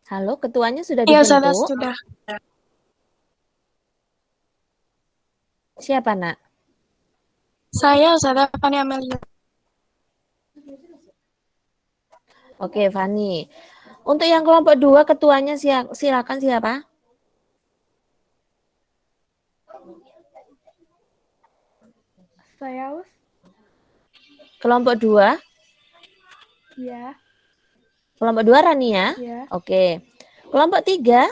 Halo, ketuanya sudah Iya, Ustazah, dibentuk? sudah. Siapa, Nak? Saya Ustazah Fani Amelia. Oke, Fani. Untuk yang kelompok 2, ketuanya silakan siapa? Saya Us. Kelompok 2? Ya. Kelompok 2 Rani ya? Ya. Oke. Kelompok 3?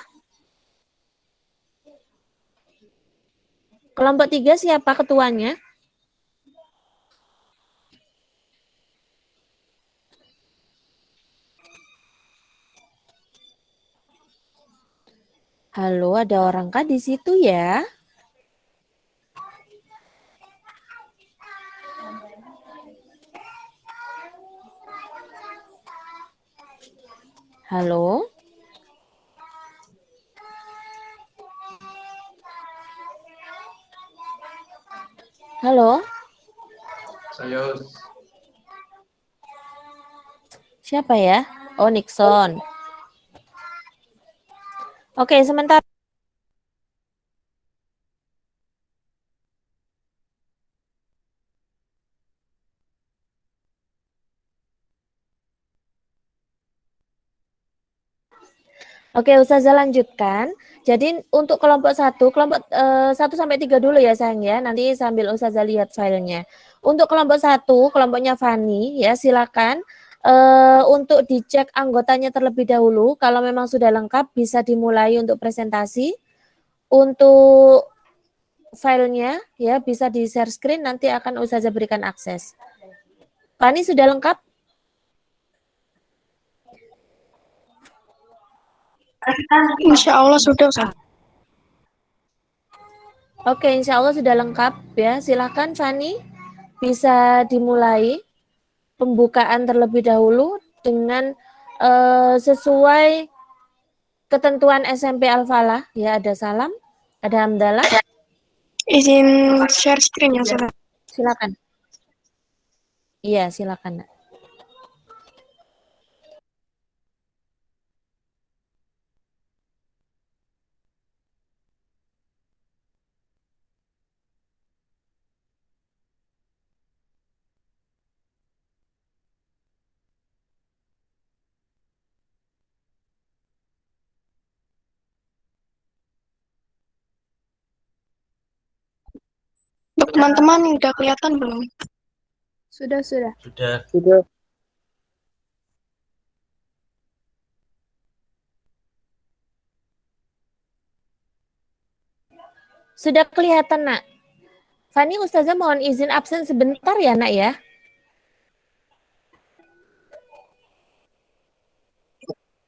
Kelompok 3 siapa ketuanya? Halo, ada orang kah di situ ya? Halo? Halo? Saya Siapa ya? Oh, Nixon. Oke, sementara. Oke, Ustazah lanjutkan. Jadi untuk kelompok 1, kelompok 1 sampai 3 dulu ya sayang ya. Nanti sambil Ustazah lihat filenya. Untuk kelompok 1, kelompoknya Fani ya, silakan untuk dicek anggotanya terlebih dahulu. Kalau memang sudah lengkap bisa dimulai untuk presentasi. Untuk filenya ya bisa di-share screen, nanti akan Ustazah berikan akses. Fani sudah lengkap? Insya Allah sudah, Ustazah. Oke, insya Allah sudah lengkap ya. Silakan Fani, bisa dimulai pembukaan terlebih dahulu dengan sesuai ketentuan SMP Al-Falah ya, ada salam, ada hamdalah. Izin share screen ya, Ustazah. Silakan. Iya, silakan. Untuk teman-teman udah kelihatan belum? Sudah. sudah. Sudah kelihatan, Nak. Fani, Ustazah mohon izin absen sebentar ya, Nak ya.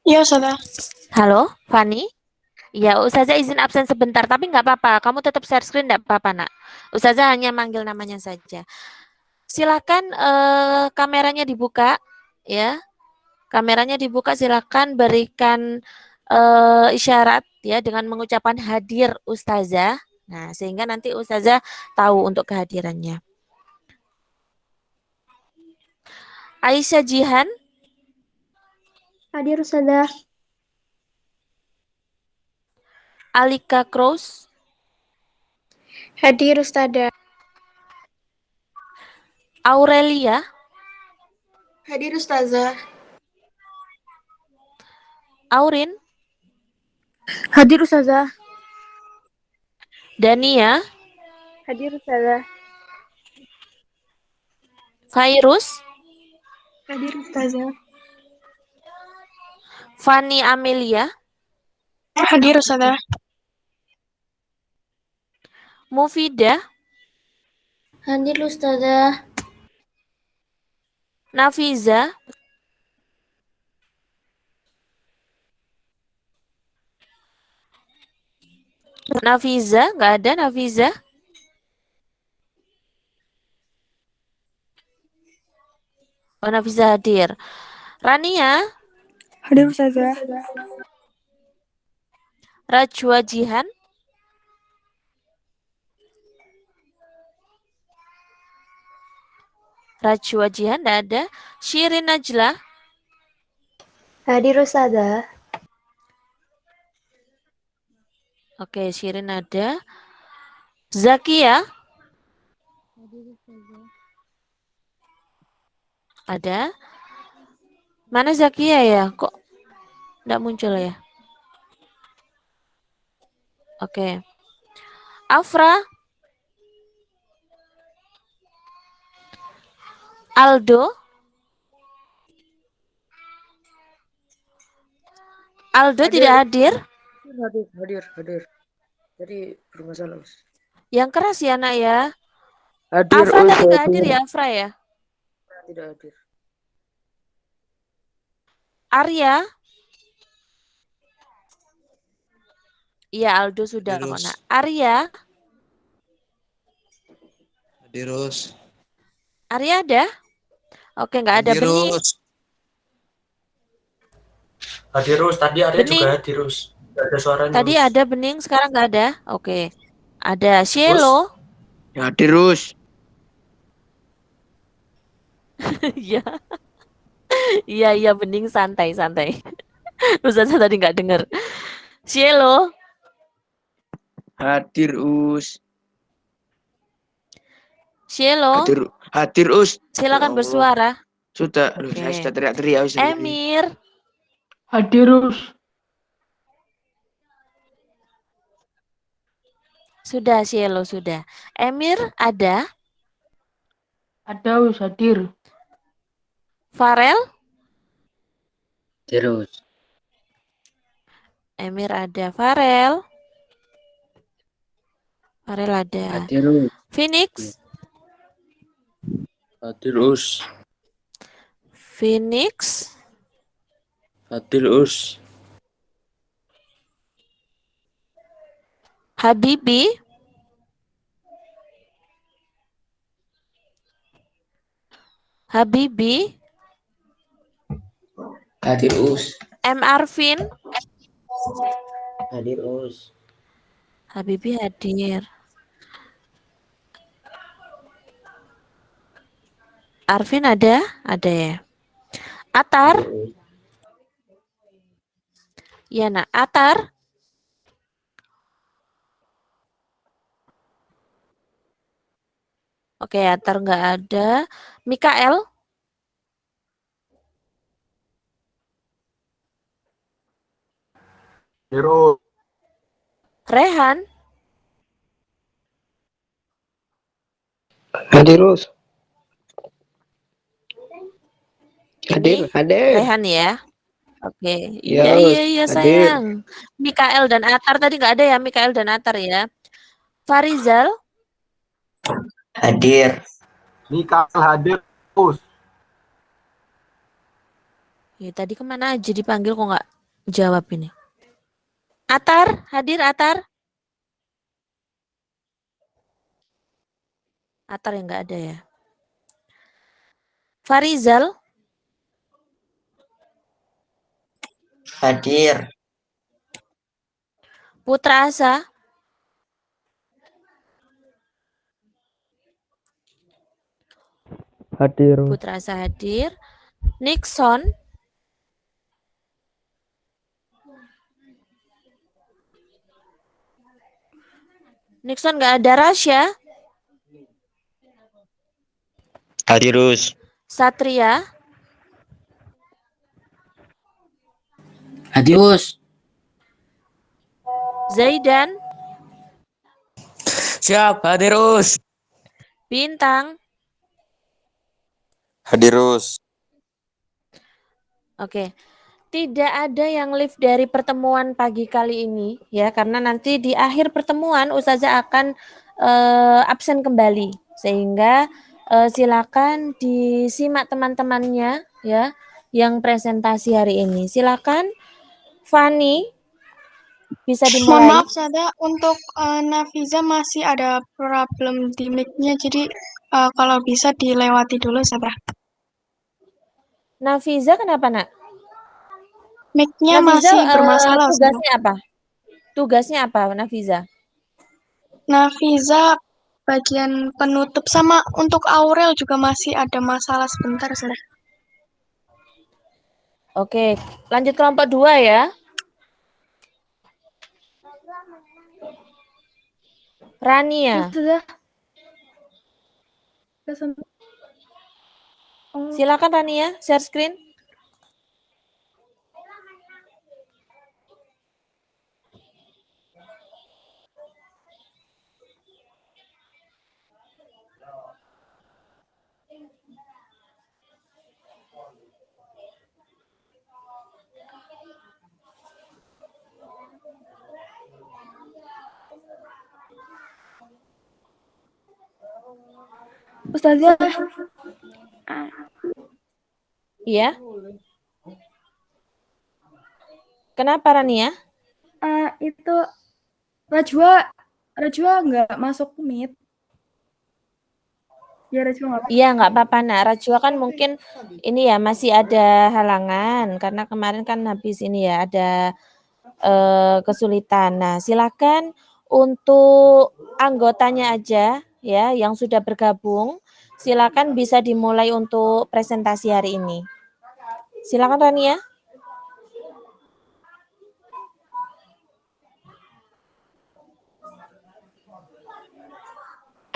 Iya, Ustazah. Halo, Fani? Ya, Ustazah izin absen sebentar, tapi nggak apa-apa. Kamu tetap share screen nggak apa-apa, Nak. Ustazah hanya manggil namanya saja. Silakan kameranya dibuka, ya. Kameranya dibuka, silakan berikan isyarat ya dengan mengucapkan hadir Ustazah. Nah, sehingga nanti Ustazah tahu untuk kehadirannya. Aisyah Jihan. Hadir Ustazah. Alika Cross. Hadir, Ustazah. Aurelia. Hadir, Ustazah. Aurin. Hadir Ustazah. Dania. Hadir Ustazah. Fairus. Hadir, Ustazah. Fani Amelia. Hadir, Ustazah. Mufidah. Hadir Ustazah. Nafiza. Nafiza, nggak ada Nafiza. Oh, Nafiza hadir. Rania. Hadir Ustazah. Rajwa Jihan. Rajwa Jihan nggak ada. Shirin Najla. Hadir Ustazah. Oke, Shirin ada. Zakia? Ada. Mana Zakia ya? Kok nggak muncul ya? Oke. Afra? Aldo? Aldo tidak hadir? Hadir. Jadi bermasalah. Yang keras ya, Nak ya? Hadir, Afra tadi nggak hadir. hadir ya, Afra ya? Tidak hadir. Arya? Iya, Aldo sudah kok, Nak. Arya? Hadirus. Arya ada? Oke, nggak ada. Bening? Hadirus, tadi Arya Bening? juga hadirus. Nggak ada suaranya. Tadi Us. ada Bening, sekarang nggak ada? Oke. Ada Cielo? Hadirus. Iya. Iya, Bening santai. Ustazah tadi nggak dengar. Cielo? Hadir, Us. Cielo? Hadir, Us. Silakan Ya Allah. bersuara. Sudah, Oke. saya sudah teriak-teriak. Emir? Hadirus. Sudah, Cielo sudah. Emir ada? Ada Us, hadir. Farel? Hadirus. Emir ada. Farel? Farel ada. Hadirus. Phoenix? Hadirus. Phoenix? Hadirus. Habibi? Habibi? Hadirus. M. Arvin? Hadirus. Habibi hadir. Arvin ada? Ada ya. Atar? Ya, Nak. Atar? Oke, Atar nggak ada. Mikael? Hadirus. Rehan? Hadirus. Ini Hadir. Rehan ya. Oke. Ya, Iya hadir. sayang. Mikael dan Atar tadi nggak ada ya, Mikael dan Atar ya. Farizal? Hadir. Mikael hadir. Us. Ya, tadi kemana aja dipanggil kok nggak jawab ini. Atar, hadir Atar? Atar yang nggak ada ya. Farizal? Hadir. Putra Asa? Hadir. Putra Asa hadir. Nixon? Nixon nggak ada. Rasya? Hadirus. Satria? Hadirus. Zaidan? Siap, hadirus. Bintang? Hadirus. Oke. Tidak ada yang live dari pertemuan pagi kali ini ya, karena nanti di akhir pertemuan Ustazah akan absen kembali, sehingga silakan disimak teman-temannya ya yang presentasi hari ini. Silakan Fani, bisa dimulai. Mohon maaf, Sada, untuk Nafiza masih ada problem di mic-nya, jadi kalau bisa dilewati dulu, Sada. Nafiza kenapa, Nak? Mic-nya Nafiza masih bermasalah, Sada. tugasnya apa? Tugasnya apa, Nafiza? Nafiza bagian penutup sama untuk Aurel juga masih ada masalah sebentar, Sada. Oke, lanjut kelompok 2 ya. Rania. Ustazah. Silakan Rania, share screen. Ustazah. Iya. Kenapa Rania? Itu Rajwa nggak masuk meet. Ya Rajwa nggak. Iya, nggak apa-apa nak. Rajwa kan mungkin ini ya masih ada halangan karena kemarin kan habis ini ya ada kesulitan. Nah, silakan untuk anggotanya aja ya yang sudah bergabung, silakan bisa dimulai untuk presentasi hari ini. Silakan Rania.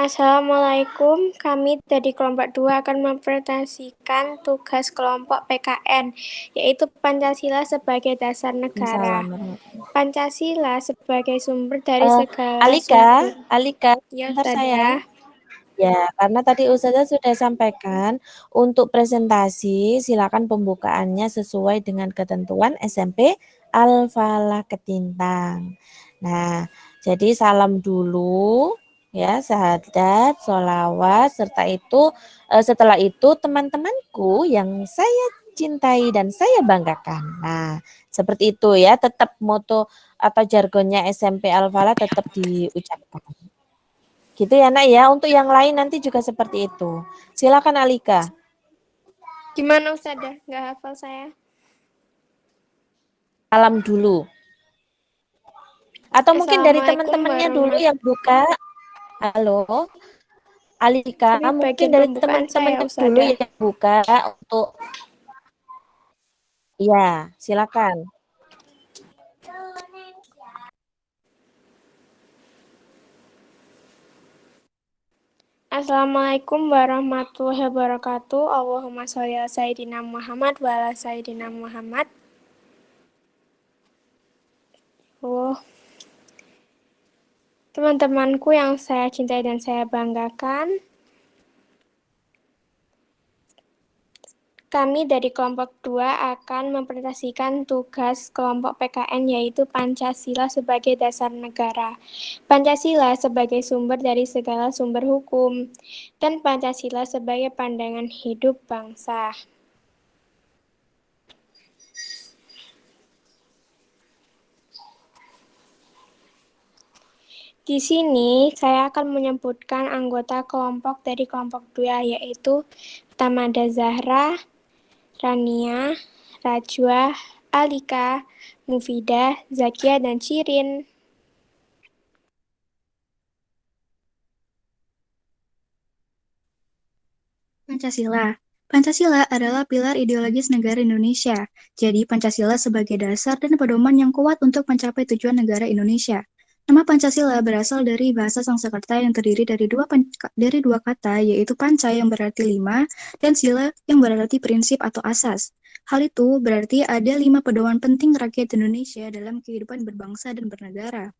Assalamualaikum, kami dari kelompok 2 akan mempresentasikan tugas kelompok PKN, yaitu Pancasila sebagai dasar negara. Pancasila sebagai sumber dari segala Alika, Ya, bentar Ustazah. sayang. Ya, karena tadi Ustazah sudah sampaikan untuk presentasi silakan pembukaannya sesuai dengan ketentuan SMP Al-Falah Ketintang. Nah, jadi salam dulu ya, syahadat, sholawat, setelah itu teman-temanku yang saya cintai dan saya banggakan. Nah, seperti itu ya, tetap moto atau jargonnya SMP Al-Falah tetap diucapkan. Gitu ya nak ya, untuk yang lain nanti juga seperti itu. Silakan Alika. Gimana Ustazah? Nggak hafal saya. Salam dulu. Atau mungkin dari teman-temannya dulu yang buka. Halo. Alika, mungkin dari teman-temannya dulu yang buka untuk. Iya, silakan. Assalamualaikum warahmatullahi wabarakatuh. Allahumma sholli ala sayyidina Muhammad wa ala sayyidina Muhammad. Teman-temanku yang saya cintai dan saya banggakan, kami dari kelompok 2 akan mempresentasikan tugas kelompok PKN yaitu Pancasila sebagai dasar negara. Pancasila sebagai sumber dari segala sumber hukum dan Pancasila sebagai pandangan hidup bangsa. Di sini saya akan menyebutkan anggota kelompok dari kelompok 2 yaitu Tamada Zahra, Rania, Rajwa, Alika, Mufidah, Zakia, dan Cirin. Pancasila. Pancasila adalah pilar ideologis negara Indonesia. Jadi Pancasila sebagai dasar dan pedoman yang kuat untuk mencapai tujuan negara Indonesia. Nama Pancasila berasal dari bahasa Sanskerta yang terdiri dari dua kata, yaitu panca yang berarti 5 dan sila yang berarti prinsip atau asas. Hal itu berarti ada 5 pedoman penting rakyat Indonesia dalam kehidupan berbangsa dan bernegara.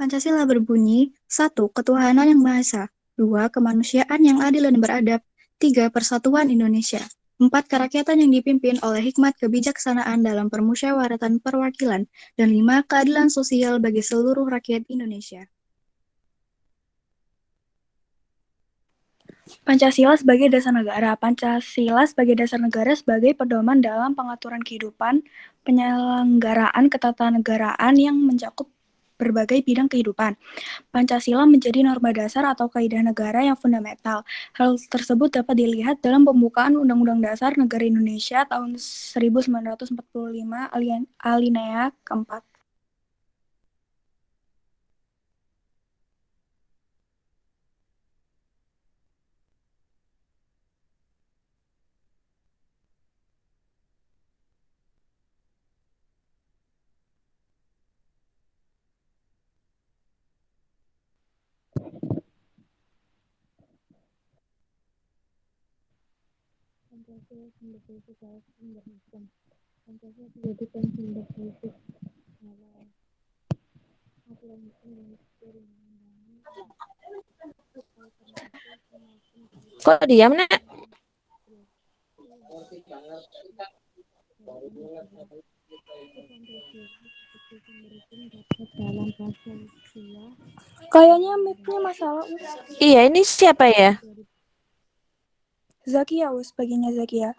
Pancasila berbunyi, 1. Ketuhanan yang Maha Esa, 2. Kemanusiaan yang adil dan beradab, 3. Persatuan Indonesia, 4. Kerakyatan yang dipimpin oleh hikmat kebijaksanaan dalam permusyawaratan perwakilan, dan 5. Keadilan sosial bagi seluruh rakyat Indonesia. Pancasila sebagai dasar negara. Pancasila sebagai dasar negara sebagai pedoman dalam pengaturan kehidupan, penyelenggaraan ketatanegaraan yang mencakup berbagai bidang kehidupan. Pancasila menjadi norma dasar atau kaidah negara yang fundamental. Hal tersebut dapat dilihat dalam pembukaan Undang-Undang Dasar Negara Indonesia tahun 1945 alinea keempat. Kok diam, Nak? Kayaknya mic-nya masalah, Us. Iya, ini siapa ya? Zakia, Us, bagiannya Zakia.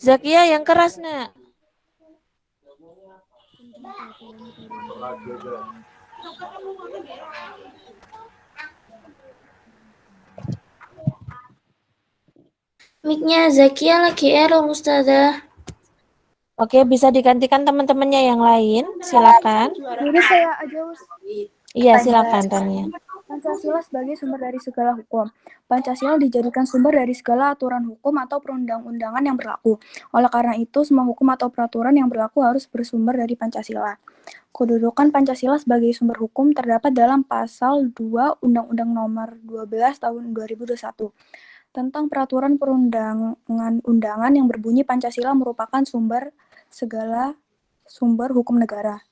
Zakia yang keras, Nak. Mic-nya Zakia lagi error, Ustazah. Oke, bisa digantikan teman-temannya yang lain. Silakan. Jadi saya aja, Us. Iya, silakan Tania. Pancasila sebagai sumber dari segala hukum. Pancasila dijadikan sumber dari segala aturan hukum atau perundang-undangan yang berlaku. Oleh karena itu, semua hukum atau peraturan yang berlaku harus bersumber dari Pancasila. Kedudukan Pancasila sebagai sumber hukum terdapat dalam Pasal 2 Undang-Undang Nomor 12 Tahun 2021 tentang peraturan perundangan-undangan yang berbunyi Pancasila merupakan sumber segala sumber hukum negara.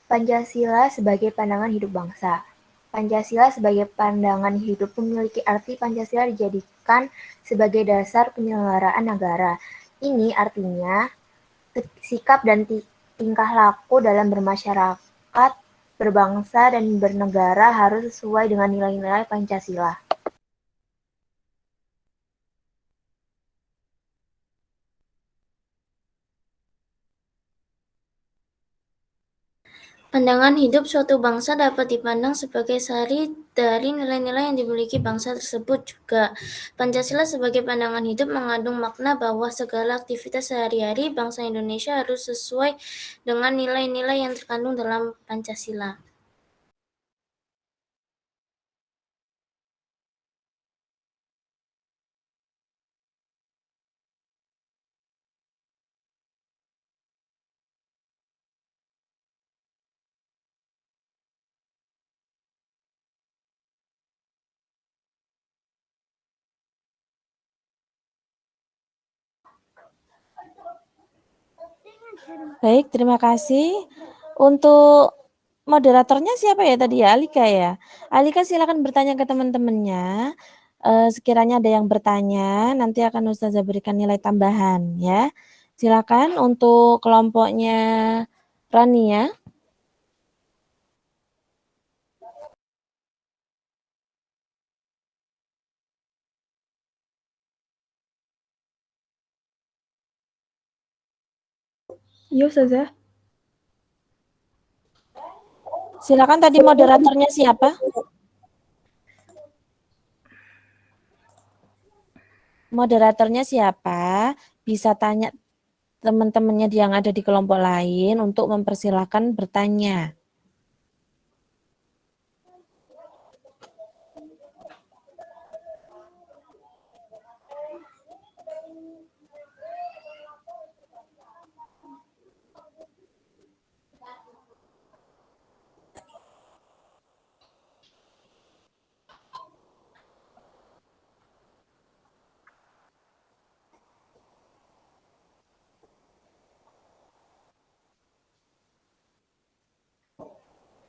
Pancasila sebagai pandangan hidup bangsa. Pancasila sebagai pandangan hidup memiliki arti Pancasila dijadikan sebagai dasar penyelenggaraan negara. Ini artinya sikap dan tingkah laku dalam bermasyarakat, berbangsa, dan bernegara harus sesuai dengan nilai-nilai Pancasila. Pandangan hidup suatu bangsa dapat dipandang sebagai sari dari nilai-nilai yang dimiliki bangsa tersebut juga. Pancasila sebagai pandangan hidup mengandung makna bahwa segala aktivitas sehari-hari bangsa Indonesia harus sesuai dengan nilai-nilai yang terkandung dalam Pancasila. Baik, terima kasih. Untuk moderatornya siapa ya tadi ya? Alika ya? Alika silakan bertanya ke teman-temannya. Sekiranya ada yang bertanya, nanti akan Ustazah berikan nilai tambahan ya. Silakan untuk kelompoknya Rania. Iya, Ustazah. Silakan tadi moderatornya siapa? Moderatornya siapa? Bisa tanya teman-temannya yang ada di kelompok lain untuk mempersilahkan bertanya.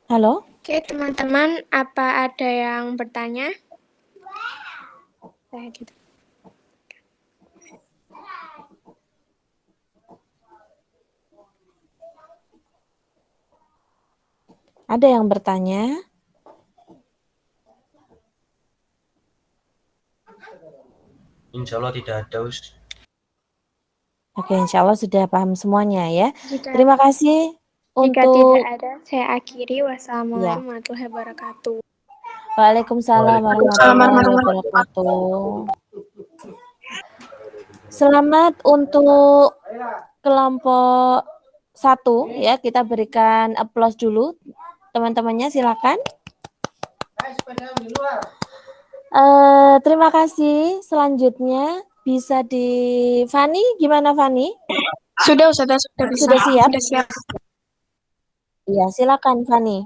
Halo? Oke, teman-teman, apa ada yang bertanya? Gitu. Ada yang bertanya? Insya Allah tidak ada, Us. Oke, insya Allah sudah paham semuanya ya. Jika Terima kasih tidak untuk ada, saya akhiri. Wassalamualaikum warahmatullahi wabarakatuh. Waalaikumsalam warahmatullahi wabarakatuh. Selamat untuk kelompok 1 ya, kita berikan aplaus dulu. Teman-temannya silakan. Terima kasih. Selanjutnya bisa di Fani, gimana Fani? Sudah bisa. Sudah siap? Sudah siap. Iya, silakan Fani.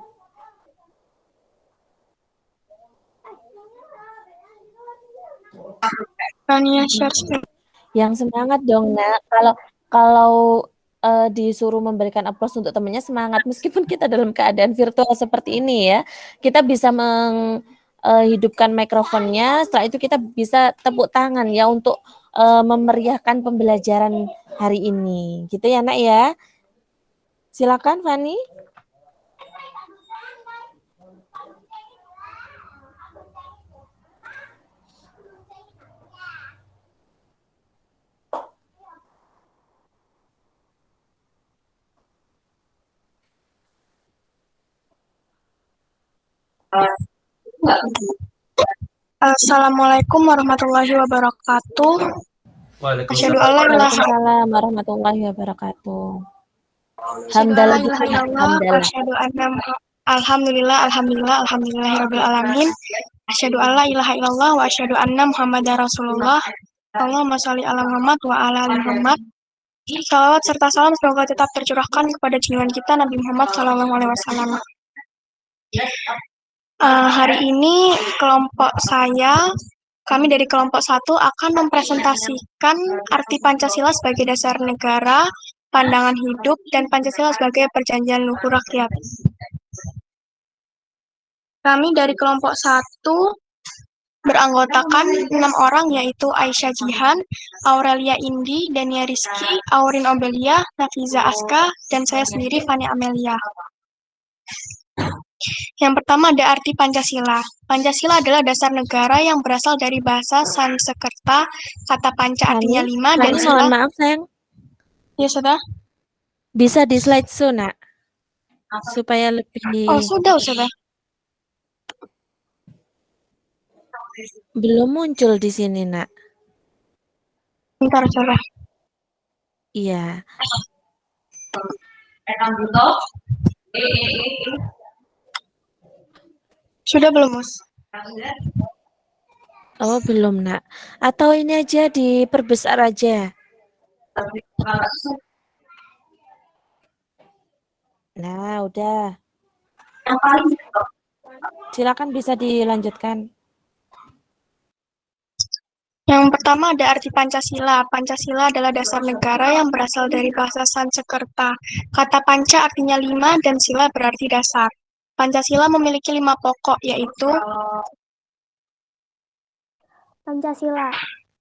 Fania share screen. Yang semangat dong, Nak. Kalau disuruh memberikan aplaus untuk temannya, semangat meskipun kita dalam keadaan virtual seperti ini ya. Kita bisa menghidupkan mikrofonnya, setelah itu kita bisa tepuk tangan ya untuk memeriahkan pembelajaran hari ini. Gitu ya, Nak ya. Silakan Fani. Assalamualaikum warahmatullahi wabarakatuh. Asyhadu an la ilaha Waalaikumsalam warahmatullahi wabarakatuh. Hamdalah Hamdalah. alhamdulillahirabbil alamin. Asyhadu an la ilaha illallah wa asyhadu anna Muhammadar Rasulullah. Allahumma shalli ala Muhammad wa ala ali Muhammad. Salawat serta salam semoga tetap tercurahkan kepada junjungan kita Nabi Muhammad sallallahu alaihi wasallam. Hari ini kami dari kelompok 1 akan mempresentasikan arti Pancasila sebagai dasar negara, pandangan hidup, dan Pancasila sebagai perjanjian luhur rakyat. Kami dari kelompok 1 beranggotakan 6 orang, yaitu Aisyah Jihan, Aurelia Indi, Dania Rizky, Aurin Obelia, Nafiza Aska, dan saya sendiri Fani Amelia. Yang pertama ada arti Pancasila. Pancasila adalah dasar negara yang berasal dari bahasa Sanskerta. Kata panca artinya 5 dan Fani, sila. mohon maaf sayang. Ya sudah. Bisa di slideshow, Nak. Supaya lebih. Oh, sudah. Belum muncul di sini, Nak. Bentar, coba. Iya. Sudah belum, Mus? Oh, belum, Nak. Atau ini aja diperbesar aja. Nah, udah. Silakan bisa dilanjutkan. Yang pertama ada arti Pancasila. Pancasila adalah dasar negara yang berasal dari bahasa Sanskerta. Kata panca artinya 5 dan sila berarti dasar. Pancasila memiliki 5 pokok, yaitu Pancasila,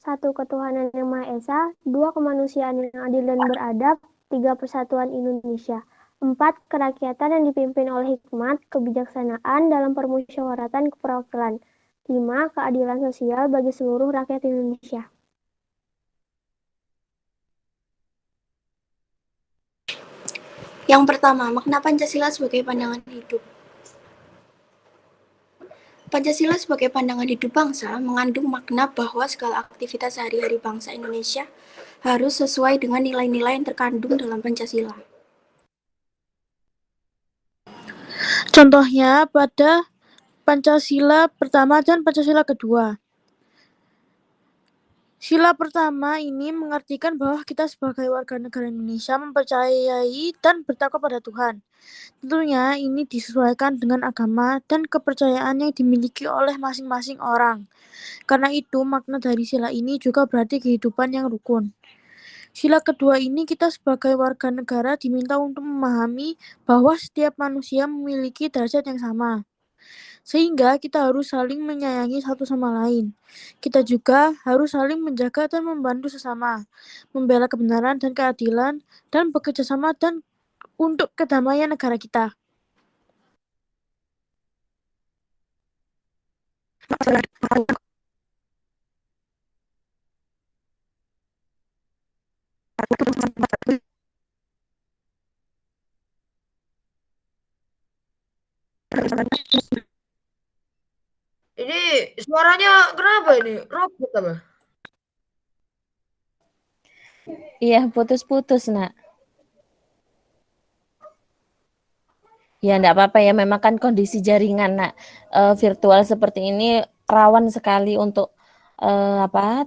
1. Ketuhanan yang Maha Esa, 2. Kemanusiaan yang adil dan beradab, 3. Persatuan Indonesia, 4. Kerakyatan yang dipimpin oleh hikmat, kebijaksanaan dalam permusyawaratan keperwakilan, 5. Keadilan sosial bagi seluruh rakyat Indonesia. Yang pertama, makna Pancasila sebagai pandangan hidup. Pancasila sebagai pandangan hidup bangsa mengandung makna bahwa segala aktivitas sehari-hari bangsa Indonesia harus sesuai dengan nilai-nilai yang terkandung dalam Pancasila. Contohnya pada Pancasila pertama dan Pancasila kedua. Sila pertama ini mengartikan bahwa kita sebagai warga negara Indonesia mempercayai dan bertakwa pada Tuhan. Tentunya ini disesuaikan dengan agama dan kepercayaan yang dimiliki oleh masing-masing orang. Karena itu makna dari sila ini juga berarti kehidupan yang rukun. Sila kedua ini kita sebagai warga negara diminta untuk memahami bahwa setiap manusia memiliki derajat yang sama. Sehingga kita harus saling menyayangi satu sama lain. Kita juga harus saling menjaga dan membantu sesama, membela kebenaran dan keadilan, dan bekerja sama dan untuk kedamaian negara kita. Ini suaranya kenapa ini? Robot apa? Iya, putus-putus, Nak. Ya, enggak apa-apa ya. Memang kan kondisi jaringan, Nak. Virtual seperti ini rawan sekali untuk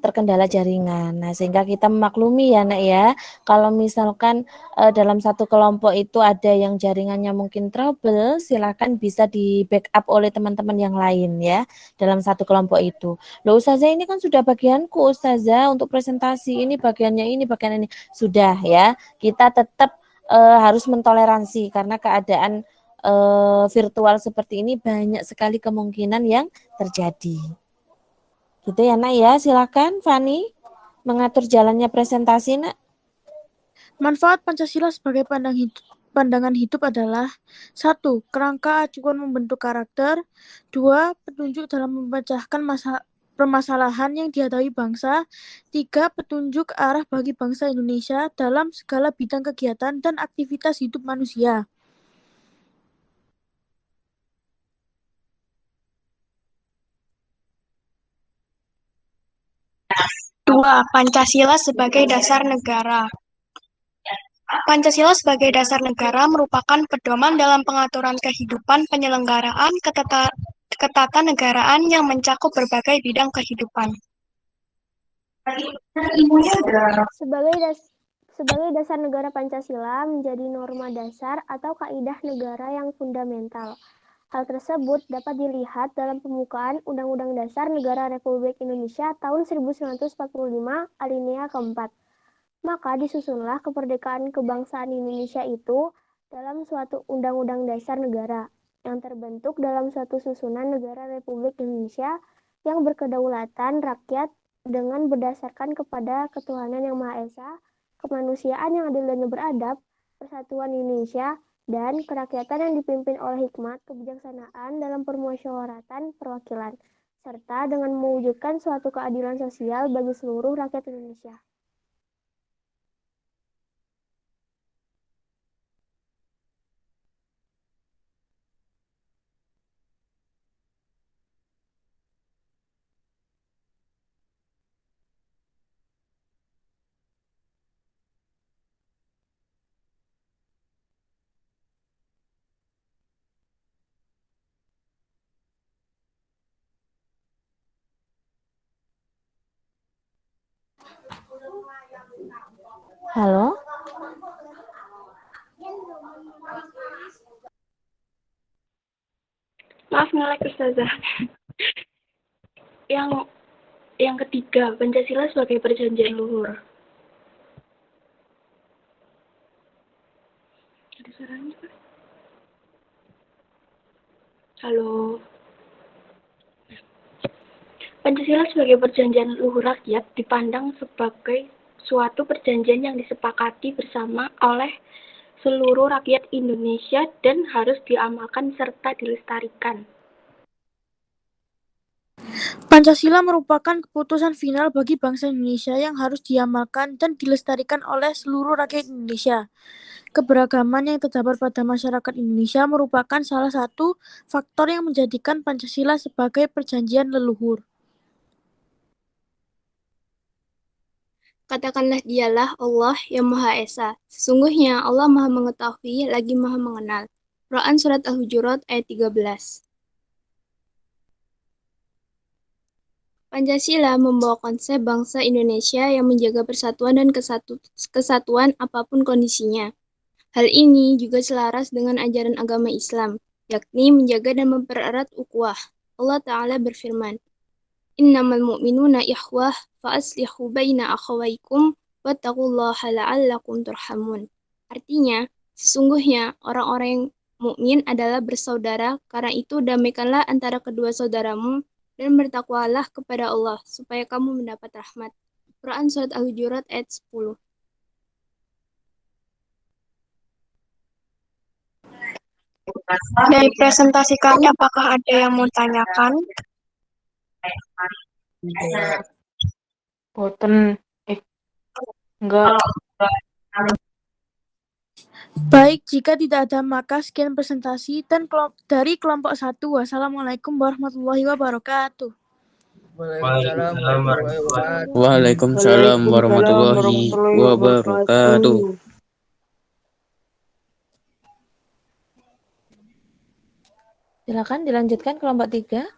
terkendala jaringan. Nah, sehingga kita memaklumi ya, Nak ya, kalau misalkan dalam satu kelompok itu ada yang jaringannya mungkin trouble, silakan bisa di backup oleh teman-teman yang lain ya dalam satu kelompok itu. Loh, Ustazah ini kan sudah bagianku, Ustazah, untuk presentasi ini bagiannya ini, bagian ini. Sudah ya, kita tetap harus mentoleransi karena keadaan virtual seperti ini banyak sekali kemungkinan yang terjadi. Gitu ya, Nak ya. Silakan Fani mengatur jalannya presentasi, Nak. Manfaat Pancasila sebagai pandangan hidup adalah 1. Kerangka acuan membentuk karakter. 2. Petunjuk dalam memecahkan permasalahan yang dihadapi bangsa. 3. Petunjuk arah bagi bangsa Indonesia dalam segala bidang kegiatan dan aktivitas hidup manusia. Dua, Pancasila sebagai dasar negara. Pancasila sebagai dasar negara merupakan pedoman dalam pengaturan kehidupan penyelenggaraan ketatanegaraan yang mencakup berbagai bidang kehidupan. Sebagai dasar negara, Pancasila menjadi norma dasar atau kaidah negara yang fundamental. Hal tersebut dapat dilihat dalam pembukaan Undang-Undang Dasar Negara Republik Indonesia tahun 1945 alinea keempat. Maka disusunlah kemerdekaan kebangsaan Indonesia itu dalam suatu undang-undang dasar negara yang terbentuk dalam suatu susunan negara Republik Indonesia yang berkedaulatan rakyat dengan berdasarkan kepada ketuhanan yang Maha Esa, kemanusiaan yang adil dan beradab, persatuan Indonesia, dan kerakyatan yang dipimpin oleh hikmat kebijaksanaan dalam permusyawaratan perwakilan, serta dengan mewujudkan suatu keadilan sosial bagi seluruh rakyat Indonesia. Halo? Maaf ngelek Ustazah. Yang ketiga, Pancasila sebagai perjanjian luhur. Ada suaranya, Pak? Halo. Pancasila sebagai perjanjian luhur rakyat dipandang sebagai suatu perjanjian yang disepakati bersama oleh seluruh rakyat Indonesia dan harus diamalkan serta dilestarikan. Pancasila merupakan keputusan final bagi bangsa Indonesia yang harus diamalkan dan dilestarikan oleh seluruh rakyat Indonesia. Keberagaman yang terdapat pada masyarakat Indonesia merupakan salah satu faktor yang menjadikan Pancasila sebagai perjanjian leluhur. Katakanlah dialah Allah yang Maha Esa. Sesungguhnya Allah Maha Mengetahui lagi Maha Mengenal. Quran Surat Al-Hujurat ayat 13. Pancasila membawa konsep bangsa Indonesia yang menjaga persatuan dan kesatuan apapun kondisinya. Hal ini juga selaras dengan ajaran agama Islam, yakni menjaga dan mempererat ukhuwah. Allah Ta'ala berfirman, Innamal mu'minuna ikhwah fa'aslihu baina akhawaikum wattaqullaha la'allakum turhamun. Artinya, sesungguhnya orang-orang yang mukmin adalah bersaudara, karena itu damaikanlah antara kedua saudaramu dan bertakwalah kepada Allah supaya kamu mendapat rahmat. Quran Surat Al-Hujurat ayat 10. Dari presentasi kami, apakah ada yang mau tanyakan? Boten. Enggak. Baik, jika tidak ada maka sekian presentasi dan dari kelompok 1. Wassalamualaikum warahmatullahi wabarakatuh. Waalaikumsalam warahmatullahi wabarakatuh. Silakan dilanjutkan kelompok 3.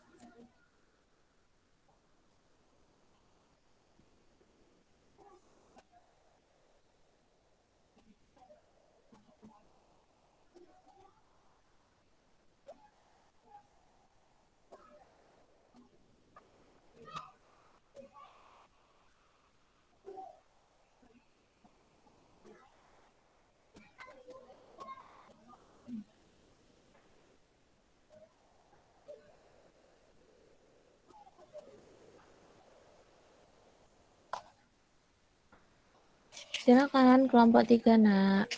Silakan kelompok 3, Nak.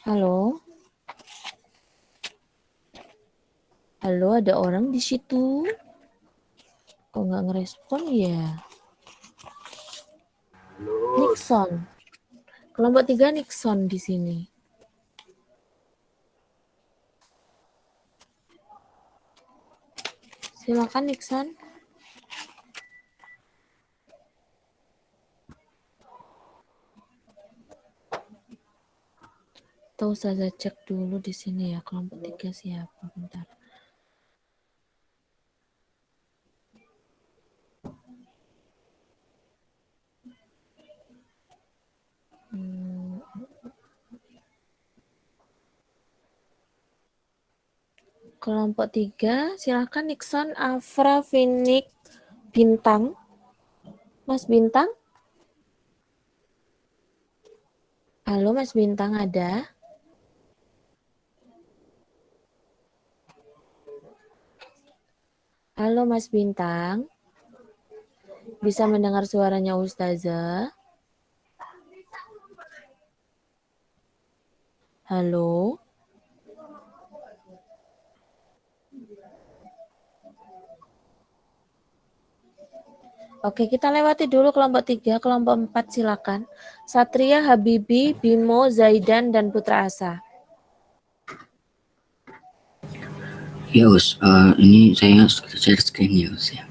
Halo? Halo, ada orang di situ? Kok nggak ngerespon ya? Nixon. Kelompok 3 Nixon di sini. Silakan Nixon. Tahu saya cek dulu di sini ya kelompok 3 siapa, bentar. Kelompok 3, silakan Nixon, Afra, Finik, Bintang. Mas Bintang? Halo Mas Bintang, ada? Halo Mas Bintang? Bisa mendengar suaranya Ustazah? Halo? Oke, kita lewati dulu kelompok 3, kelompok 4 silakan. Satria, Habibi, Bimo, Zaidan, dan Putra Asa. Ya Us, ini saya share screen ya Us ya.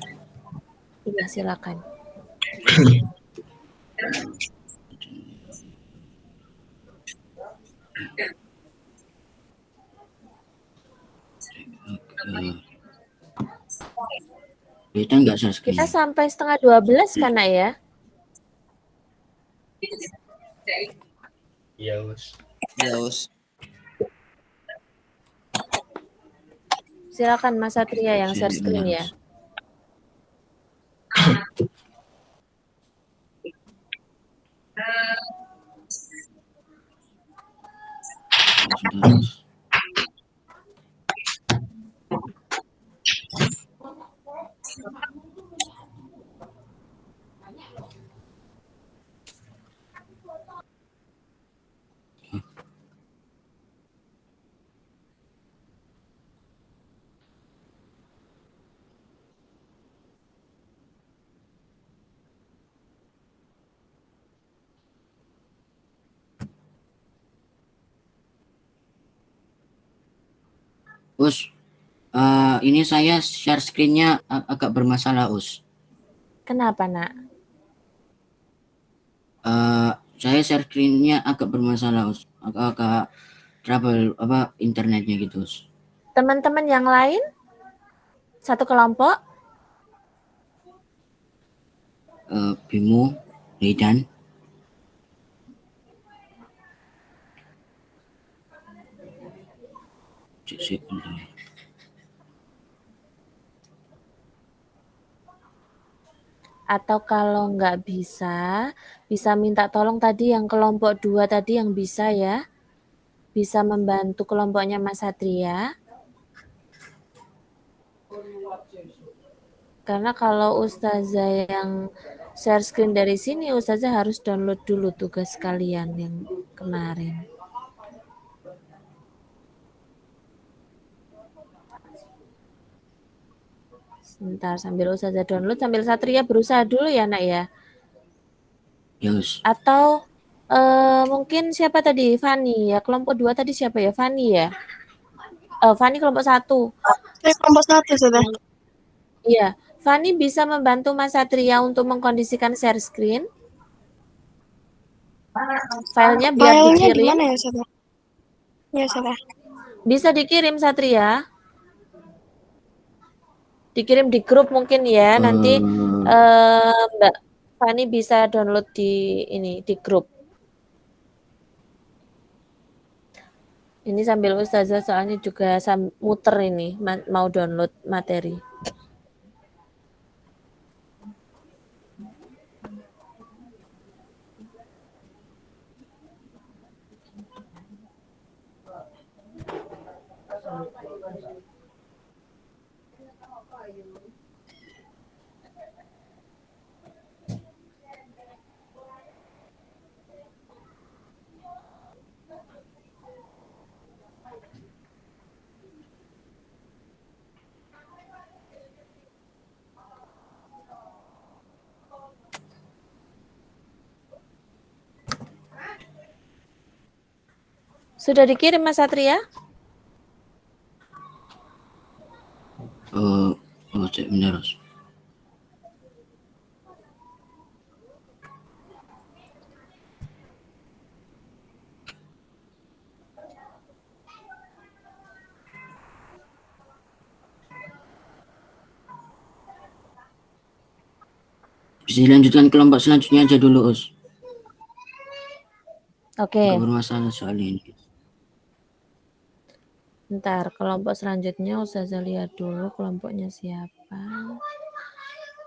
Iya, silakan. Kita nggak share screen. Kita sampai setengah 12 kan ya? Iya, Us. Ya, Us. Silakan Mas Satria yang share screen ya. Us, ini saya share screen-nya agak bermasalah Us. Kenapa nak? Saya share screen-nya agak bermasalah Us, agak trouble internetnya gitu Us. Teman-teman yang lain? Satu kelompok? Bimo, Zaidan. Atau kalau nggak bisa minta tolong tadi yang kelompok 2 tadi yang bisa ya. Bisa membantu kelompoknya Mas Satria. Karena kalau Ustazah yang share screen dari sini, Ustazah harus download dulu tugas kalian yang kemarin. Sebentar, sambil Ustazah download, sambil Satria berusaha dulu ya nak ya. Yes. Atau mungkin siapa tadi? Fani ya, kelompok 2 tadi siapa ya? Fani ya? Fani kelompok 1. Saya kelompok 1 sudah. Iya, Fani bisa membantu Mas Satria untuk mengkondisikan share screen. Filenya biar dikirim. Gimana ya sudah? Ya sudah. Bisa dikirim Satria. Dikirim di grup mungkin ya. Nanti Mbak Fani bisa download di di grup. Ini sambil Ustazah soalnya juga muter ini mau download materi. Sudah dikirim Mas Satria? Cek benar. Bisa dilanjutkan kelompok selanjutnya aja dulu, Us. Oke. Nggak bermasalah soal ini. Bentar, kelompok selanjutnya Ustazah lihat dulu kelompoknya siapa.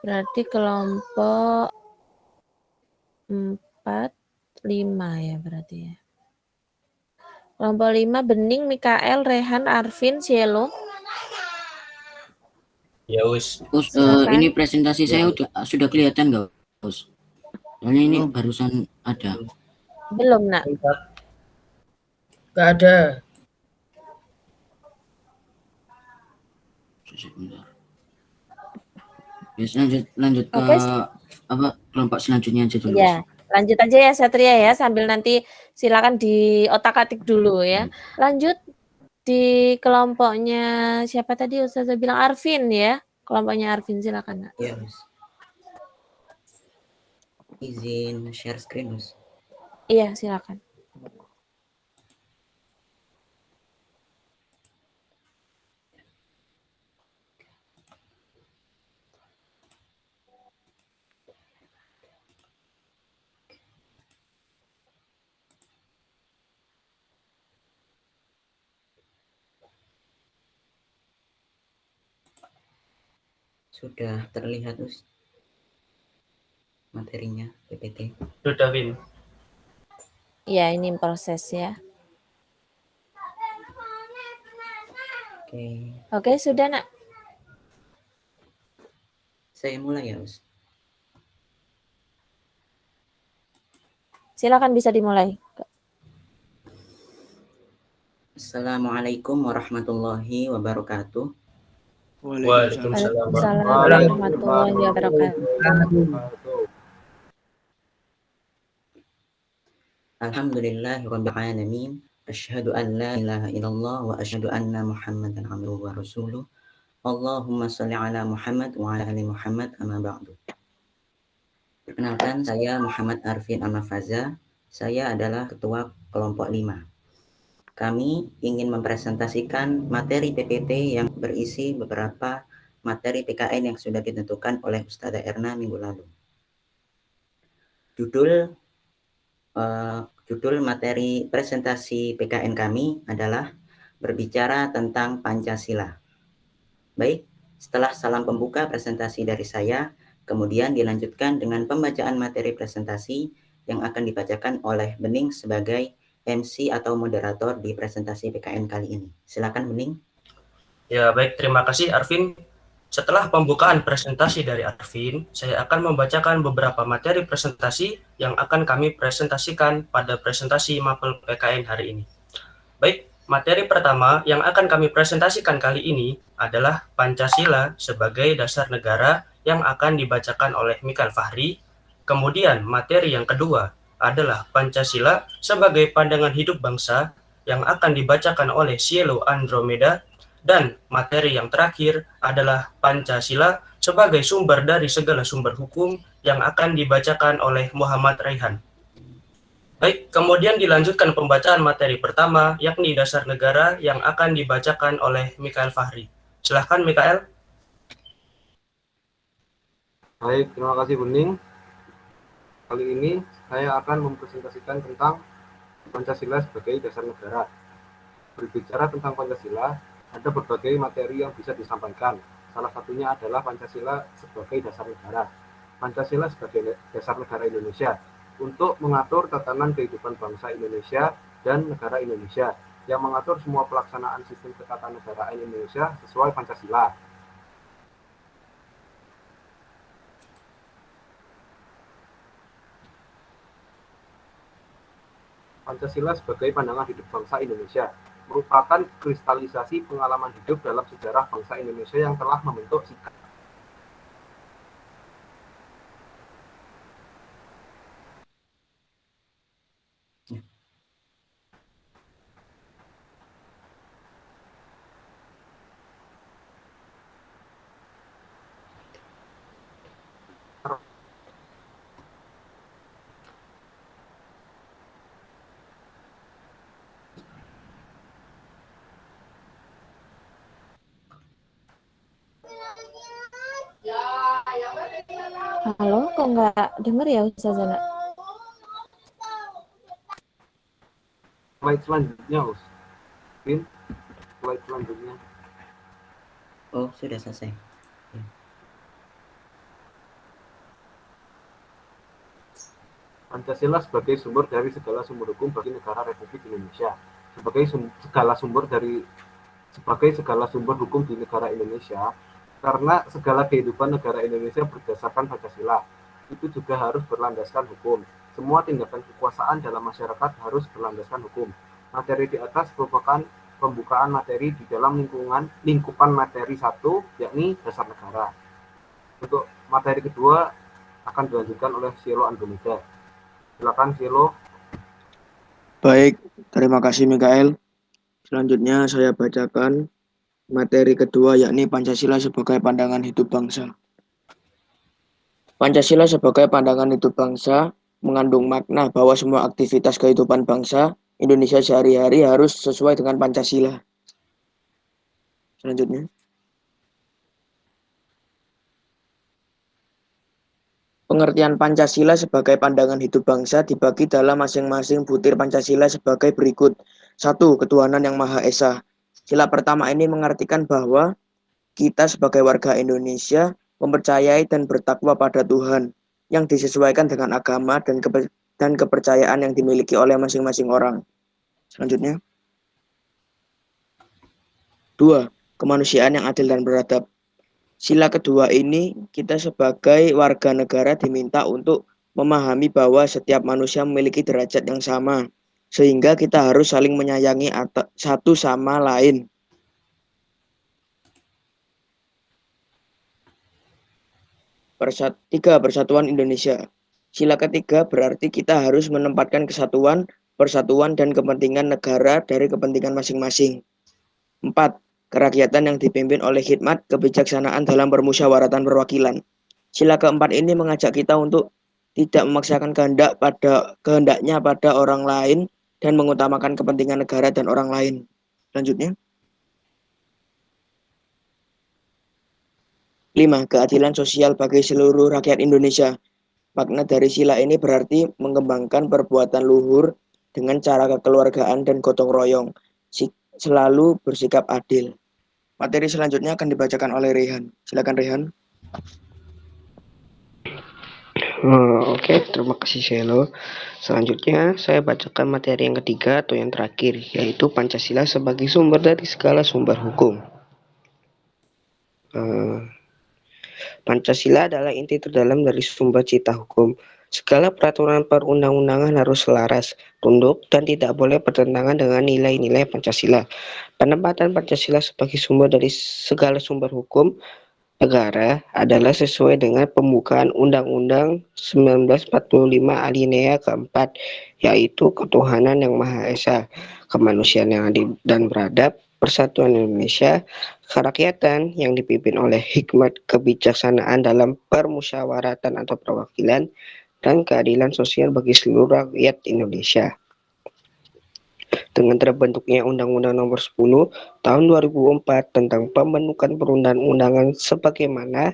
Berarti kelompok 4, 5 ya berarti ya. Kelompok 5 Bening, Mikael, Rehan, Arvin, Cielo. Ya, Us. Ini presentasi saya sudah kelihatan nggak, Us? Soalnya ini barusan ada. Belum, Nak. Nggak ada. Ya, lanjut ke kelompok selanjutnya aja dulu. Ya, lanjut aja ya Satria ya, sambil nanti silakan di otak-atik dulu ya. Lanjut di kelompoknya siapa tadi Ustazah bilang Arvin ya. Kelompoknya Arvin silakan. Iya, Mas. Izin share screen, Mas. Iya, silakan. Sudah terlihat, Us, materinya PPT. Sudah, Win. Ya, ini proses ya. Oke, sudah, Nak. Saya mulai ya, Us. Silakan bisa dimulai. Assalamualaikum warahmatullahi wabarakatuh. Waalaikumsalam warahmatullahi wabarakatuh. Alhamdulillahirabbil alamin. Asyhadu an la ilaha illallah wa asyhadu anna Muhammadan abduhu wa rasuluh. Allahumma shalli ala Muhammad wa ala ali Muhammad amma ba'du. Perkenalkan, saya Muhammad Arvin Al-Mafaza. Saya adalah ketua kelompok 5. Kami ingin mempresentasikan materi PPT yang berisi beberapa materi PKN yang sudah ditentukan oleh Ustazah Erna minggu lalu. Judul materi presentasi PKN kami adalah berbicara tentang Pancasila. Baik, setelah salam pembuka presentasi dari saya, kemudian dilanjutkan dengan pembacaan materi presentasi yang akan dibacakan oleh Bening sebagai MC atau moderator di presentasi PKN kali ini. Silakan, Bening. Ya, baik, terima kasih Arvin. Setelah pembukaan presentasi dari Arvin, saya akan membacakan beberapa materi presentasi yang akan kami presentasikan pada presentasi Mapel PKN hari ini. Baik, materi pertama yang akan kami presentasikan kali ini adalah Pancasila sebagai dasar negara yang akan dibacakan oleh Mikael Fahri. Kemudian materi yang kedua adalah Pancasila sebagai pandangan hidup bangsa yang akan dibacakan oleh Cielo Andromeda. Dan materi yang terakhir adalah Pancasila sebagai sumber dari segala sumber hukum yang akan dibacakan oleh Muhammad Raihan. Baik, kemudian dilanjutkan pembacaan materi pertama, yakni dasar negara yang akan dibacakan oleh Mikael Fahri. Silahkan, Mikael. Baik, terima kasih Bening. Kali ini saya akan mempresentasikan tentang Pancasila sebagai dasar negara. Berbicara tentang Pancasila, ada berbagai materi yang bisa disampaikan. Salah satunya adalah Pancasila sebagai dasar negara. Pancasila sebagai dasar negara Indonesia untuk mengatur tatanan kehidupan bangsa Indonesia dan negara Indonesia, yang mengatur semua pelaksanaan sistem ketatanegaraan Indonesia sesuai Pancasila. Pancasila sebagai pandangan hidup bangsa Indonesia merupakan kristalisasi pengalaman hidup dalam sejarah bangsa Indonesia yang telah membentuk sikap. Halo, kok nggak denger ya Ustazana? Slide selanjutnya, slide selanjutnya. Oh, sudah selesai. Pancasila sebagai sumber dari segala sumber hukum bagi negara Republik Indonesia. Sebagai segala sumber hukum di negara Indonesia, karena segala kehidupan negara Indonesia berdasarkan Pancasila. Itu juga harus berlandaskan hukum. Semua tindakan kekuasaan dalam masyarakat harus berlandaskan hukum. Materi di atas merupakan pembukaan materi di dalam lingkupan materi 1, yakni dasar negara. Untuk materi kedua akan dilanjutkan oleh Cielo Andromeda. Silakan Cielo. Baik, terima kasih Mikael. Selanjutnya saya bacakan materi kedua, yakni Pancasila sebagai pandangan hidup bangsa. Pancasila sebagai pandangan hidup bangsa mengandung makna bahwa semua aktivitas kehidupan bangsa Indonesia sehari-hari harus sesuai dengan Pancasila. Selanjutnya. Pengertian Pancasila sebagai pandangan hidup bangsa dibagi dalam masing-masing butir Pancasila sebagai berikut. 1. Ketuhanan yang Maha Esa. Sila pertama ini mengartikan bahwa kita sebagai warga Indonesia mempercayai dan bertakwa pada Tuhan yang disesuaikan dengan agama dan kepercayaan yang dimiliki oleh masing-masing orang. Selanjutnya. 2. Kemanusiaan yang adil dan beradab. Sila kedua ini kita sebagai warga negara diminta untuk memahami bahwa setiap manusia memiliki derajat yang sama, sehingga kita harus saling menyayangi satu sama lain. 3. Persatuan Indonesia. Sila ketiga berarti kita harus menempatkan kesatuan, persatuan, dan kepentingan negara dari kepentingan masing-masing. 4. Kerakyatan yang dipimpin oleh hikmat kebijaksanaan dalam permusyawaratan perwakilan. Sila keempat ini mengajak kita untuk tidak memaksakan kehendaknya pada orang lain dan mengutamakan kepentingan negara dan orang lain. Selanjutnya. 5. Keadilan sosial bagi seluruh rakyat Indonesia. Makna dari sila ini berarti mengembangkan perbuatan luhur dengan cara kekeluargaan dan gotong royong, selalu bersikap adil. Materi selanjutnya akan dibacakan oleh Rehan. Silakan Rehan. Oke, terima kasih Cielo. Selanjutnya saya bacakan materi yang ketiga atau yang terakhir, yaitu Pancasila sebagai sumber dari segala sumber hukum. Pancasila adalah inti terdalam dari sumber cita hukum. Segala peraturan perundang-undangan harus selaras, tunduk, dan tidak boleh bertentangan dengan nilai-nilai Pancasila. Penempatan Pancasila sebagai sumber dari segala sumber hukum negara adalah sesuai dengan pembukaan Undang-Undang 1945 alinea keempat, yaitu ketuhanan yang Maha Esa, kemanusiaan yang adil dan beradab, persatuan Indonesia, kerakyatan yang dipimpin oleh hikmat kebijaksanaan dalam permusyawaratan atau perwakilan, dan keadilan sosial bagi seluruh rakyat Indonesia. Dengan terbentuknya Undang-Undang Nomor 10 Tahun 2004 tentang pembentukan perundang-undangan sebagaimana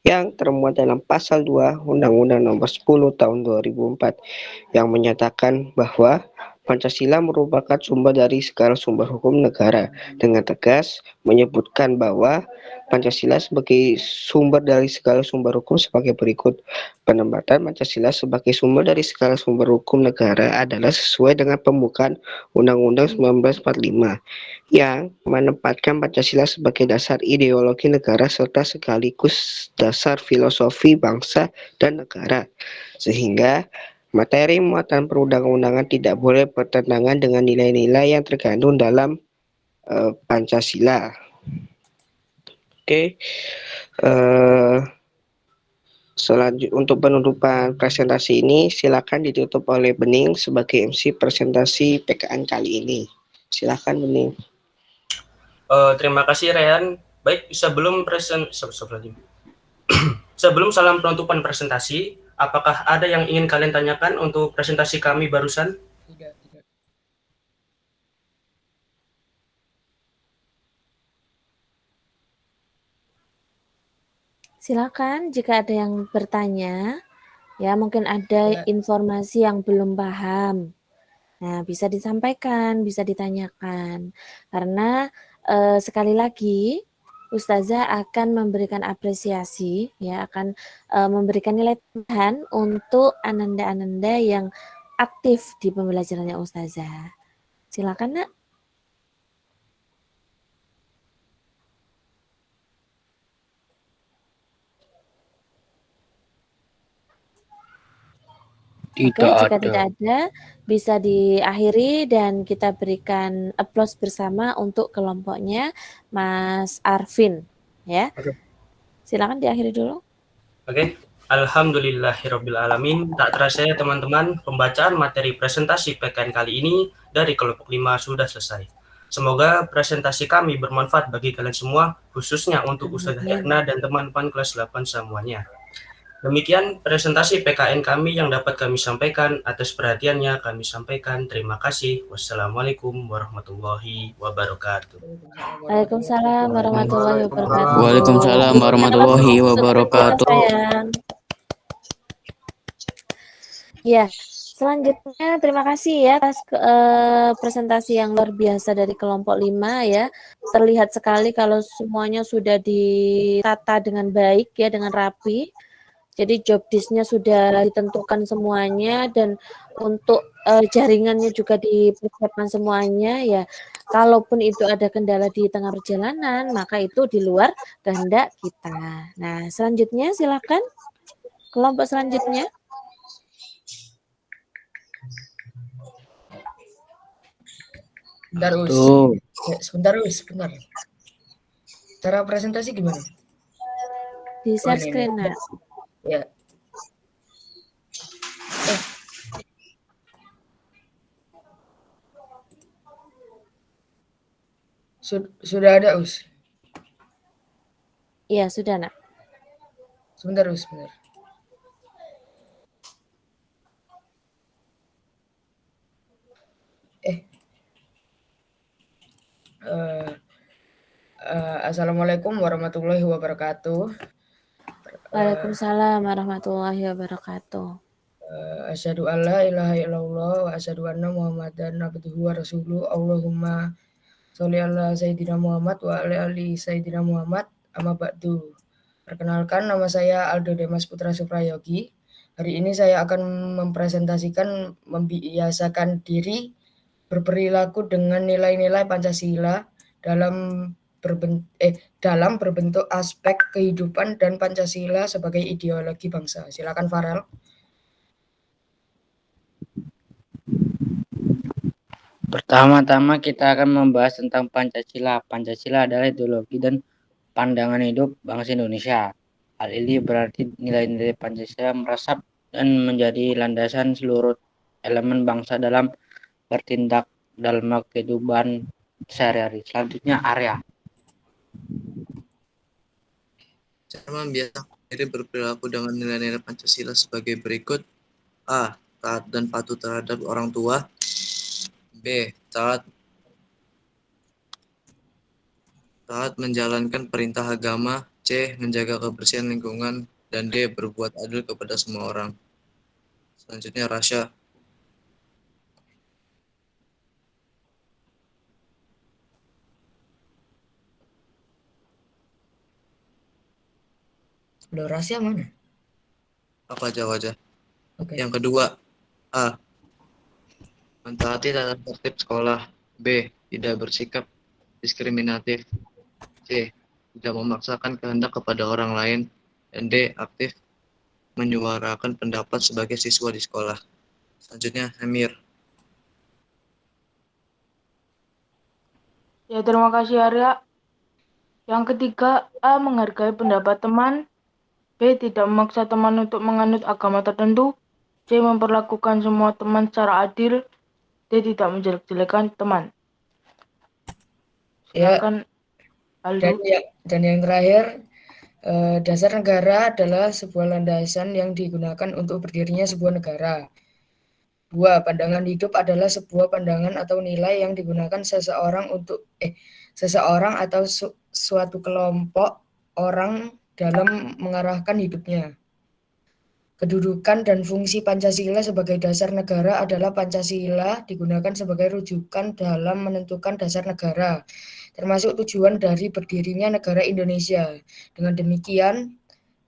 yang termuat dalam pasal 2 Undang-Undang Nomor 10 Tahun 2004 yang menyatakan bahwa Pancasila merupakan sumber dari segala sumber hukum negara, dengan tegas menyebutkan bahwa Pancasila sebagai sumber dari segala sumber hukum sebagai berikut. Penempatan Pancasila sebagai sumber dari segala sumber hukum negara adalah sesuai dengan pembukaan Undang-Undang 1945 yang menempatkan Pancasila sebagai dasar ideologi negara serta sekaligus dasar filosofi bangsa dan negara, sehingga materi muatan perundang-undangan tidak boleh bertentangan dengan nilai-nilai yang terkandung dalam Pancasila. Oke. Selanjutnya untuk penutupan presentasi ini silakan ditutup oleh Bening sebagai MC presentasi PKN kali ini. Silakan Bening. Terima kasih Rehan. Baik, sebelum sebelum salam penutupan presentasi, apakah ada yang ingin kalian tanyakan untuk presentasi kami barusan? Tidak. Silakan jika ada yang bertanya, ya mungkin ada informasi yang belum paham. Nah, bisa disampaikan, bisa ditanyakan. Karena sekali lagi Ustazah akan memberikan apresiasi, ya akan memberikan nilai tambahan untuk ananda-ananda yang aktif di pembelajarannya Ustazah. Silakan, Nak. Oke, jika tidak ada, bisa diakhiri dan kita berikan applause bersama untuk kelompoknya Mas Arvin, ya. Oke. Silakan diakhiri dulu. Oke. Alhamdulillahirrabbilalamin. Tak terasa ya teman-teman, pembacaan materi presentasi PKN kali ini dari kelompok 5 sudah selesai. Semoga presentasi kami bermanfaat bagi kalian semua, khususnya untuk Ustazah Erna dan teman-teman kelas 8 semuanya. Demikian presentasi PKN kami yang dapat kami sampaikan. Atas perhatiannya kami sampaikan terima kasih. Wassalamualaikum warahmatullahi wabarakatuh. Waalaikumsalam warahmatullahi wabarakatuh. Waalaikumsalam warahmatullahi wabarakatuh. Ya, selanjutnya terima kasih ya atas presentasi yang luar biasa dari kelompok 5 ya. Terlihat sekali kalau semuanya sudah ditata dengan baik ya, dengan rapi. Jadi job disk-nya sudah ditentukan semuanya dan untuk jaringannya juga dipersiapkan semuanya ya. Kalaupun itu ada kendala di tengah perjalanan, maka itu di luar kehendak kita. Nah, selanjutnya silakan kelompok selanjutnya. Sebentar. Cara presentasi gimana? Di share screen, Nak. Ya. Sudah ada, Us? Iya, sudah, Nak. Sebentar, Us, sebentar. Assalamualaikum warahmatullahi wabarakatuh. Waalaikumsalam warahmatullahi wabarakatuh. Asyhadu an la ilaha illallah wa asyhadu anna Muhammadan abduhu wa rasuluh. Allahumma sholli ala sayyidina Muhammad wa ala ali sayyidina Muhammad. Amma ba'du. Perkenalkan, nama saya Aldo Demas Putra Suprayogi. Hari ini saya akan mempresentasikan membiasakan diri berperilaku dengan nilai-nilai Pancasila dalam berbentuk aspek kehidupan dan Pancasila sebagai ideologi bangsa. Silakan Farel. Pertama-tama kita akan membahas tentang Pancasila. Pancasila adalah ideologi dan pandangan hidup bangsa Indonesia. Hal ini berarti nilai-nilai Pancasila meresap dan menjadi landasan seluruh elemen bangsa dalam bertindak dalam kehidupan sehari-hari. Selanjutnya Arya. Cara membiasakan diri berperilaku dengan nilai-nilai Pancasila sebagai berikut. A. Taat dan patuh terhadap orang tua. B. Taat menjalankan perintah agama. C. Menjaga kebersihan lingkungan. Dan D. Berbuat adil kepada semua orang. Selanjutnya Rasya. Loh, Rasya mana? Apa aja? Oke. Yang kedua, A. Mentaati tata tertib sekolah. B. Tidak bersikap diskriminatif. C. Tidak memaksakan kehendak kepada orang lain. Dan D. Aktif menyuarakan pendapat sebagai siswa di sekolah. Selanjutnya, Amir. Ya, terima kasih Arya. Yang ketiga, A. Menghargai pendapat teman. B. Tidak memaksa teman untuk menganut agama tertentu. C. Memperlakukan semua teman secara adil. D. Tidak menjelek-jelekan teman. Ya, Silakan Aldo. dan yang terakhir, dasar negara adalah sebuah landasan yang digunakan untuk berdirinya sebuah negara. 2. Pandangan hidup adalah sebuah pandangan atau nilai yang digunakan seseorang atau suatu kelompok orang dalam mengarahkan hidupnya. Kedudukan dan fungsi Pancasila sebagai dasar negara adalah Pancasila digunakan sebagai rujukan dalam menentukan dasar negara, termasuk tujuan dari berdirinya negara Indonesia. Dengan demikian,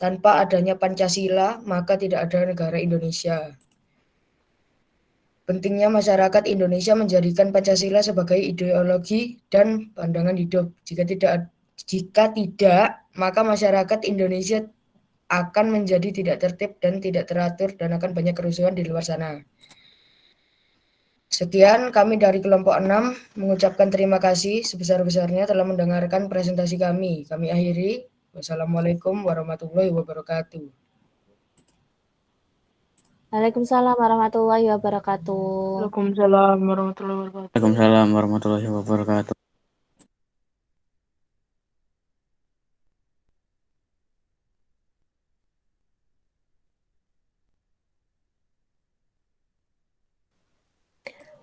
tanpa adanya Pancasila, maka tidak ada negara Indonesia. Pentingnya masyarakat Indonesia menjadikan Pancasila sebagai ideologi dan pandangan hidup. Jika tidak, maka masyarakat Indonesia akan menjadi tidak tertib dan tidak teratur dan akan banyak kerusuhan di luar sana. Sekian kami dari kelompok 6 mengucapkan terima kasih sebesar-besarnya telah mendengarkan presentasi kami. Kami akhiri. Wassalamualaikum warahmatullahi wabarakatuh. Waalaikumsalam warahmatullahi wabarakatuh. Waalaikumsalam warahmatullahi wabarakatuh. Waalaikumsalam warahmatullahi wabarakatuh.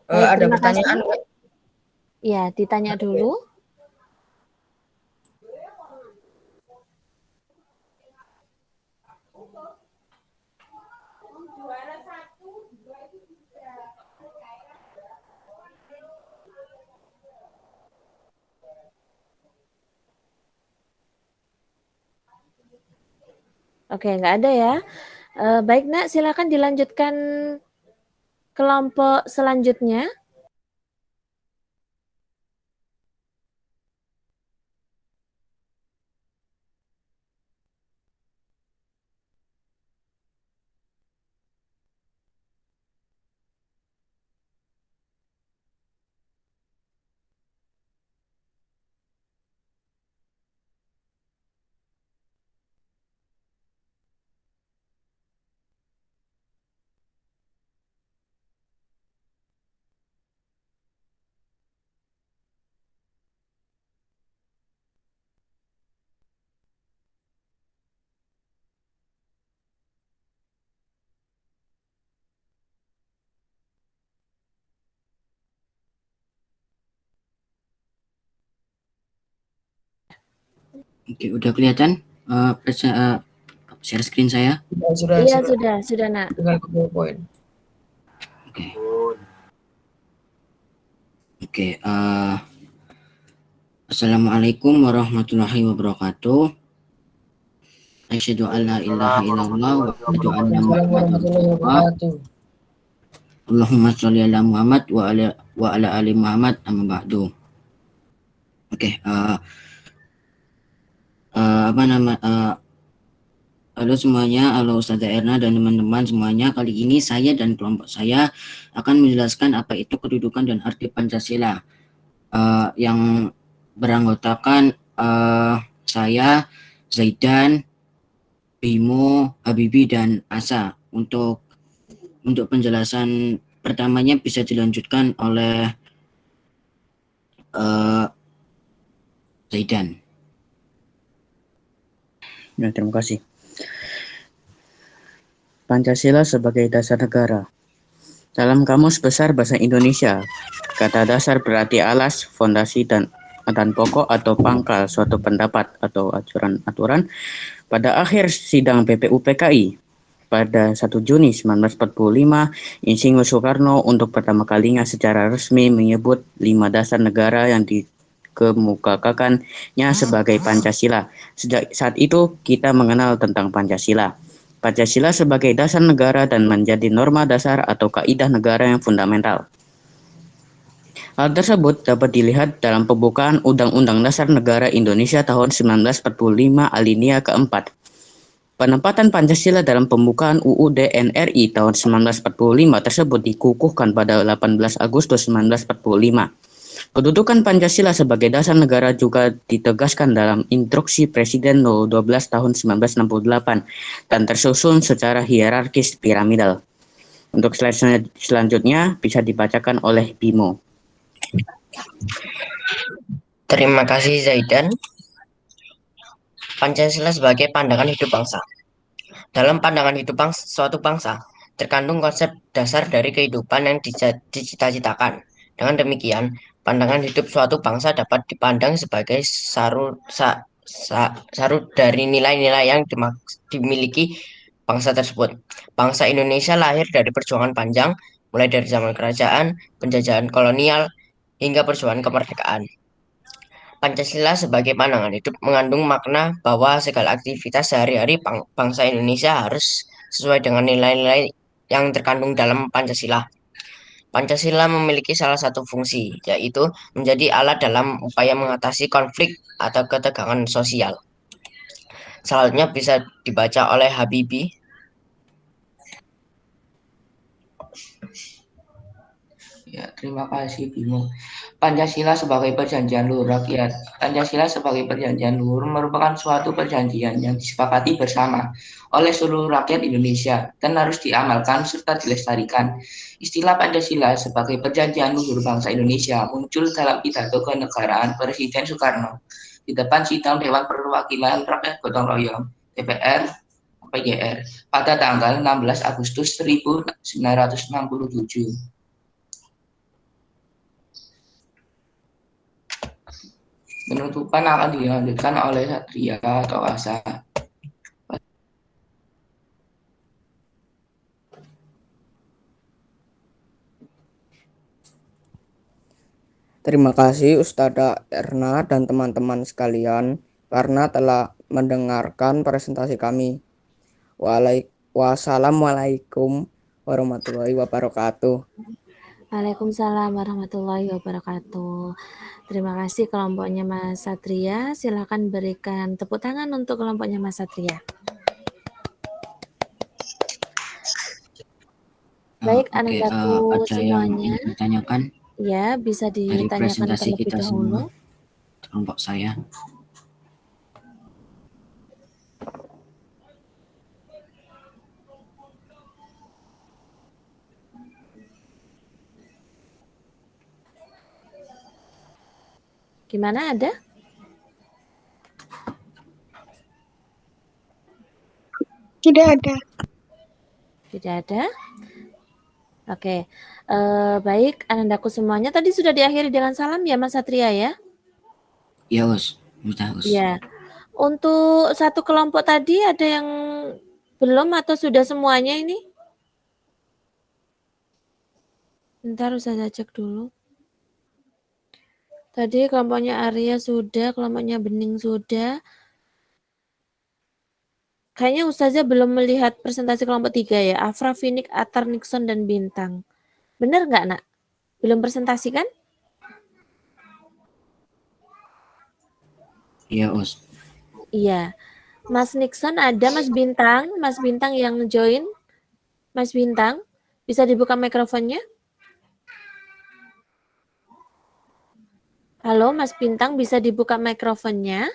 Baik, Ada terima pertanyaan? kasih. Ya, ditanya dulu. Oke, nggak ada ya. Baik, Nak, silakan dilanjutkan kelompok selanjutnya. Oke, udah kelihatan share screen saya? Iya, sudah, Nak. Dengan PowerPoint. Oke, Assalamualaikum warahmatullahi wabarakatuh. Asyhadu an la ilaha illallah wa asyhadu anna Muhammadar Rasulullah. Allahumma sholli ala Muhammad wa ala ali Muhammad amma ba'du. Oke, halo semuanya, halo Ustazah Erna dan teman-teman semuanya. Kali ini saya dan kelompok saya akan menjelaskan apa itu kedudukan dan arti Pancasila, yang beranggotakan saya, Zaidan, Bimo, Habibi, dan Asa. Untuk penjelasan pertamanya bisa dilanjutkan oleh Zaidan. Ya, terima kasih. Pancasila sebagai dasar negara. Dalam Kamus Besar Bahasa Indonesia, kata dasar berarti alas, fondasi, dan dan pokok atau pangkal suatu pendapat atau aturan pada akhir sidang PPU-PKI pada 1 Juni 1945, Insinyur Soekarno untuk pertama kalinya secara resmi menyebut 5 dasar negara yang dikemukakannya sebagai Pancasila. Sejak saat itu kita mengenal tentang Pancasila. Pancasila sebagai dasar negara dan menjadi norma dasar atau kaidah negara yang fundamental. Hal tersebut dapat dilihat dalam pembukaan Undang-Undang Dasar Negara Indonesia tahun 1945 alinea keempat. Penempatan Pancasila dalam pembukaan UUD NRI tahun 1945 tersebut dikukuhkan pada 18 Agustus 1945. Kedudukan Pancasila sebagai dasar negara juga ditegaskan dalam Instruksi Presiden No. 12 tahun 1968 dan tersusun secara hierarkis piramidal. Untuk slide selanjutnya bisa dibacakan oleh Bimo. Terima kasih Zaidan. Pancasila sebagai pandangan hidup bangsa. Dalam pandangan hidup suatu bangsa, terkandung konsep dasar dari kehidupan yang dicita-citakan. Dengan demikian, pandangan hidup suatu bangsa dapat dipandang sebagai sarut dari nilai-nilai yang dimiliki bangsa tersebut. Bangsa Indonesia lahir dari perjuangan panjang, mulai dari zaman kerajaan, penjajahan kolonial, hingga perjuangan kemerdekaan. Pancasila sebagai pandangan hidup mengandung makna bahwa segala aktivitas sehari-hari bangsa Indonesia harus sesuai dengan nilai-nilai yang terkandung dalam Pancasila. Pancasila memiliki salah satu fungsi, yaitu menjadi alat dalam upaya mengatasi konflik atau ketegangan sosial. Selanjutnya bisa dibaca oleh Habibie. Ya, terima kasih Bimo. Pancasila sebagai perjanjian luhur rakyat. Pancasila sebagai perjanjian luhur merupakan suatu perjanjian yang disepakati bersama oleh seluruh rakyat Indonesia dan harus diamalkan serta dilestarikan. Istilah Pancasila sebagai perjanjian luhur bangsa Indonesia muncul dalam pidato kenegaraan Presiden Soekarno di depan sidang Dewan Perwakilan Rakyat Gotong Royong DPR PGR pada tanggal 16 Agustus 1967. Penutupan akan dilanjutkan oleh Satria atau Asa. Terima kasih Ustadzah Erna dan teman-teman sekalian karena telah mendengarkan presentasi kami. Wassalamualaikum warahmatullahi wabarakatuh. Waalaikumsalam warahmatullahi wabarakatuh. Terima kasih kelompoknya Mas Satria. Silakan berikan tepuk tangan untuk kelompoknya Mas Satria. Baik, anakku semuanya. Yang ditanyakan? Ya, bisa ditanyakan terlebih dahulu. Kelompok saya. Gimana, ada? Tidak ada. Tidak ada? Oke. Baik, anandaku semuanya. Tadi sudah diakhiri dengan salam ya, Mas Satria ya? Ya, Us. Sudah, Us. Ya. Untuk satu kelompok tadi ada yang belum atau sudah semuanya ini? Bentar, saya cek dulu. Tadi kelompoknya Arya sudah, kelompoknya Bening sudah. Kayaknya Ustazah belum melihat presentasi kelompok 3 ya. Afra, Finik, Atar, Nixon, dan Bintang. Benar nggak, Nak? Belum presentasi kan? Iya, Us. Iya. Mas Nixon ada, Mas Bintang yang join. Mas Bintang, bisa dibuka mikrofonnya? Halo, Mas Bintang, bisa dibuka mikrofonnya?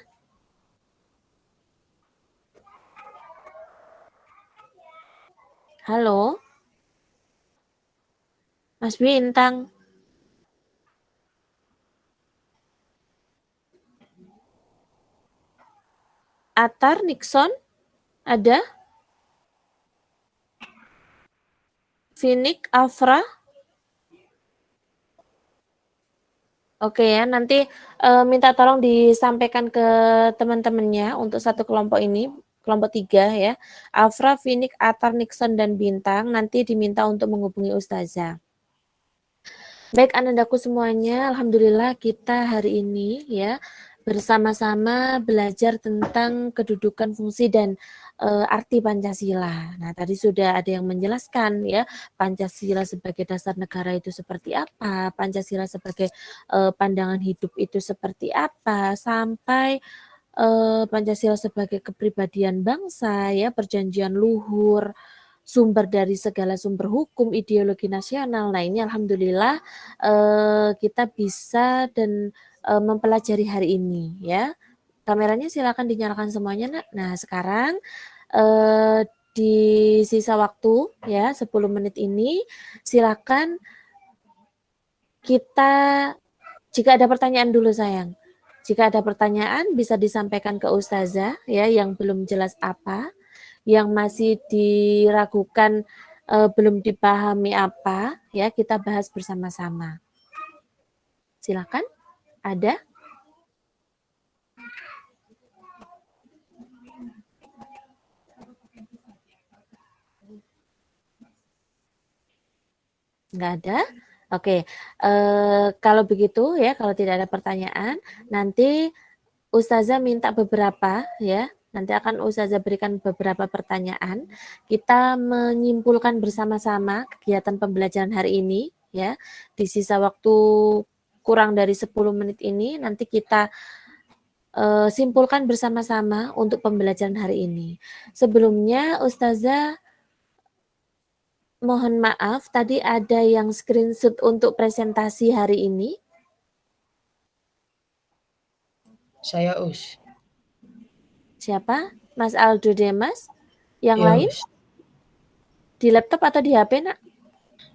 Halo? Mas Bintang. Atar, Nixon, ada? Finik, Afra? Oke ya, nanti minta tolong disampaikan ke teman-temannya untuk satu kelompok ini, kelompok 3 ya. Afra, Finik, Atar, Nixon, dan Bintang nanti diminta untuk menghubungi Ustazah. Baik anandaku semuanya, alhamdulillah kita hari ini ya bersama-sama belajar tentang kedudukan, fungsi, dan arti Pancasila. Nah, tadi sudah ada yang menjelaskan ya, Pancasila sebagai dasar negara itu seperti apa, Pancasila sebagai pandangan hidup itu seperti apa, sampai Pancasila sebagai kepribadian bangsa ya, perjanjian luhur, sumber dari segala sumber hukum, ideologi nasional. Nah, ini alhamdulillah kita bisa dan mempelajari hari ini ya. Kameranya silakan dinyalakan semuanya, Nak. Nah, sekarang di sisa waktu ya 10 menit ini silakan kita, jika ada pertanyaan dulu sayang. Jika ada pertanyaan bisa disampaikan ke Ustazah ya, yang belum jelas apa, yang masih diragukan belum dipahami apa ya, kita bahas bersama-sama. Silakan. Ada? Nggak ada? Oke, kalau begitu ya, kalau tidak ada pertanyaan, nanti Ustazah minta beberapa ya, nanti akan Ustazah berikan beberapa pertanyaan. Kita menyimpulkan bersama-sama kegiatan pembelajaran hari ini ya. Di sisa waktu kurang dari 10 menit ini, nanti kita simpulkan bersama-sama untuk pembelajaran hari ini. Sebelumnya Ustazah mohon maaf, tadi ada yang screenshot untuk presentasi hari ini. Saya Us. Siapa? Mas Aldo Demas? Yang Iya, lain? Us. Di laptop atau di HP, Nak?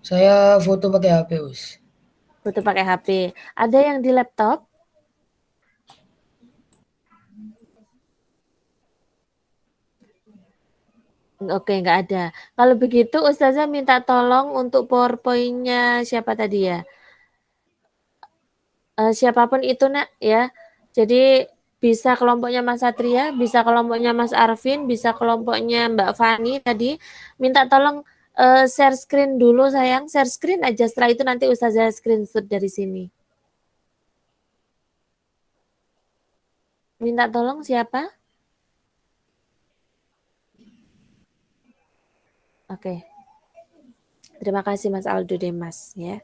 Saya foto pakai HP, Us. Foto pakai HP. Ada yang di laptop? Oke, nggak ada. Kalau begitu Ustazah minta tolong untuk PowerPoint-nya siapa tadi ya? Siapapun itu, Nak, ya. Jadi bisa kelompoknya Mas Satria, bisa kelompoknya Mas Arvin, bisa kelompoknya Mbak Fani tadi. Minta tolong share screen dulu sayang, share screen aja, setelah itu nanti Ustazah screenshot dari sini. Minta tolong siapa? Oke. Terima kasih Mas Aldo Demas ya.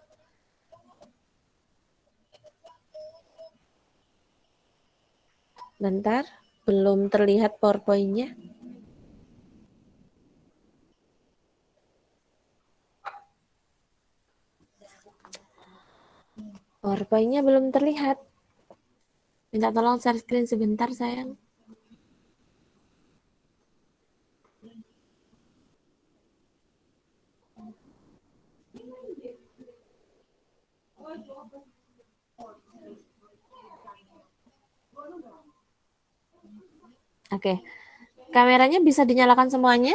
Bentar, belum terlihat PowerPoint-nya. PowerPoint-nya belum terlihat. Minta tolong share screen sebentar sayang. Oke. Kameranya bisa dinyalakan semuanya?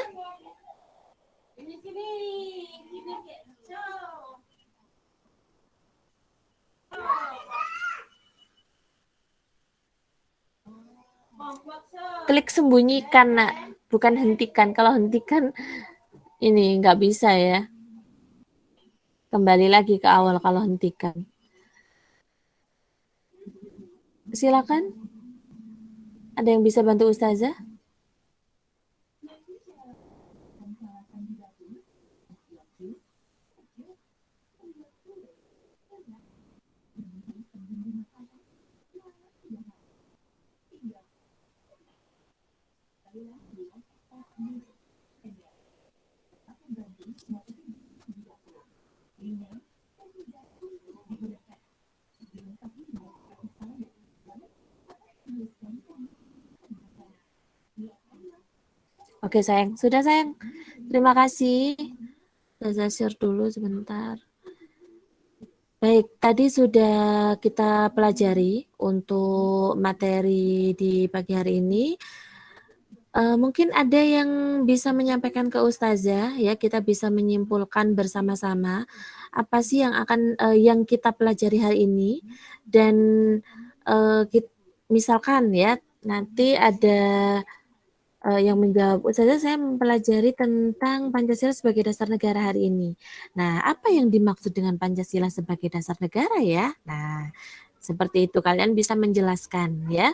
Klik sembunyikan, Nak. Bukan hentikan. Kalau hentikan ini nggak bisa ya. Kembali lagi ke awal kalau hentikan. Silakan. Ada yang bisa bantu Ustazah? Oke sayang, sudah sayang. Terima kasih. Saya share dulu sebentar. Baik, tadi sudah kita pelajari untuk materi di pagi hari ini. Mungkin ada yang bisa menyampaikan ke Ustazah ya, kita bisa menyimpulkan bersama-sama apa sih yang kita pelajari hari ini, dan misalkan ya nanti ada yang menjawab, Ustazah saya mempelajari tentang Pancasila sebagai dasar negara hari ini. Nah, apa yang dimaksud dengan Pancasila sebagai dasar negara ya? Nah, seperti itu kalian bisa menjelaskan ya.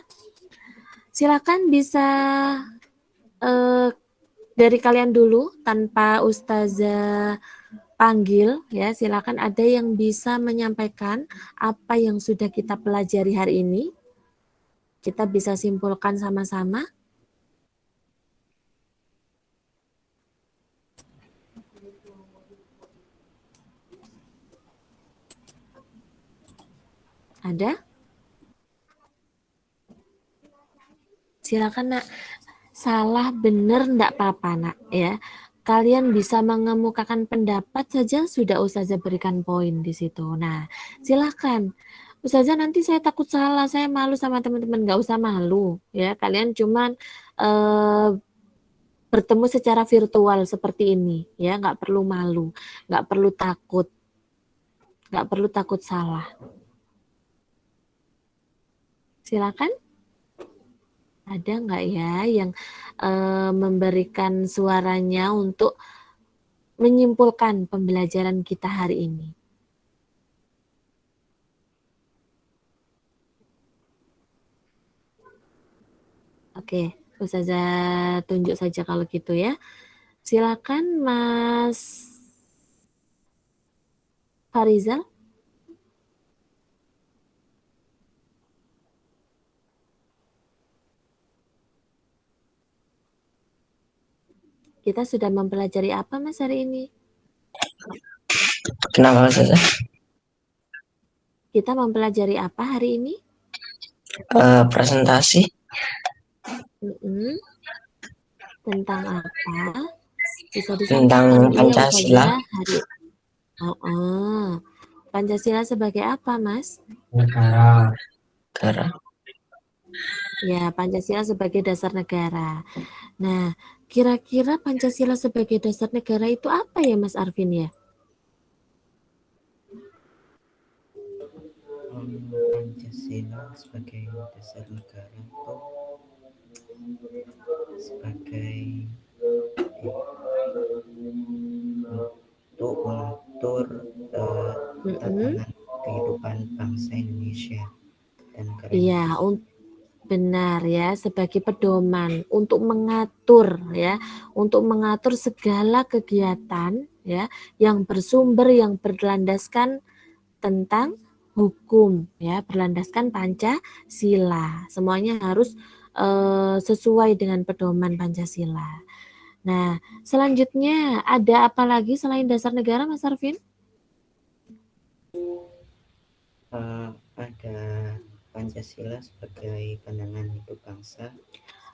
Silakan bisa dari kalian dulu tanpa Ustazah panggil ya, silakan ada yang bisa menyampaikan apa yang sudah kita pelajari hari ini. Kita bisa simpulkan sama-sama. Ada? Silakan Nak. Salah benar enggak apa-apa Nak ya. Kalian bisa mengemukakan pendapat saja sudah Ustazah berikan poin di situ. Nah, silakan. Ustazah nanti saya takut salah, saya malu sama teman-teman. Enggak usah malu ya. Kalian cuman bertemu secara virtual seperti ini ya, enggak perlu malu, enggak perlu takut. Enggak perlu takut salah. Silakan. Ada nggak ya yang memberikan suaranya untuk menyimpulkan pembelajaran kita hari ini? Oke, Ustazah tunjuk saja kalau gitu ya. Silakan Mas Farizal. Kita sudah mempelajari apa Mas hari ini? Kenapa Ustazah? Kita mempelajari apa hari ini? Presentasi. Tentang apa? Bisa Tentang disampaikan. Pancasila. Iya, hari. Pancasila sebagai apa Mas? Negara. Ya, Pancasila sebagai dasar negara. Nah, kira-kira Pancasila sebagai dasar negara itu apa ya Mas Arvin ya? Pancasila sebagai dasar negara itu sebagai untuk mengatur tatanan kehidupan bangsa Indonesia dan negara Iya, benar ya, sebagai pedoman untuk mengatur ya, untuk mengatur segala kegiatan ya yang bersumber, yang berlandaskan tentang hukum ya, berlandaskan Pancasila. Semuanya harus sesuai dengan pedoman Pancasila. Nah, selanjutnya ada apa lagi selain dasar negara Mas Arvin? Ada Pancasila sebagai pandangan hidup bangsa.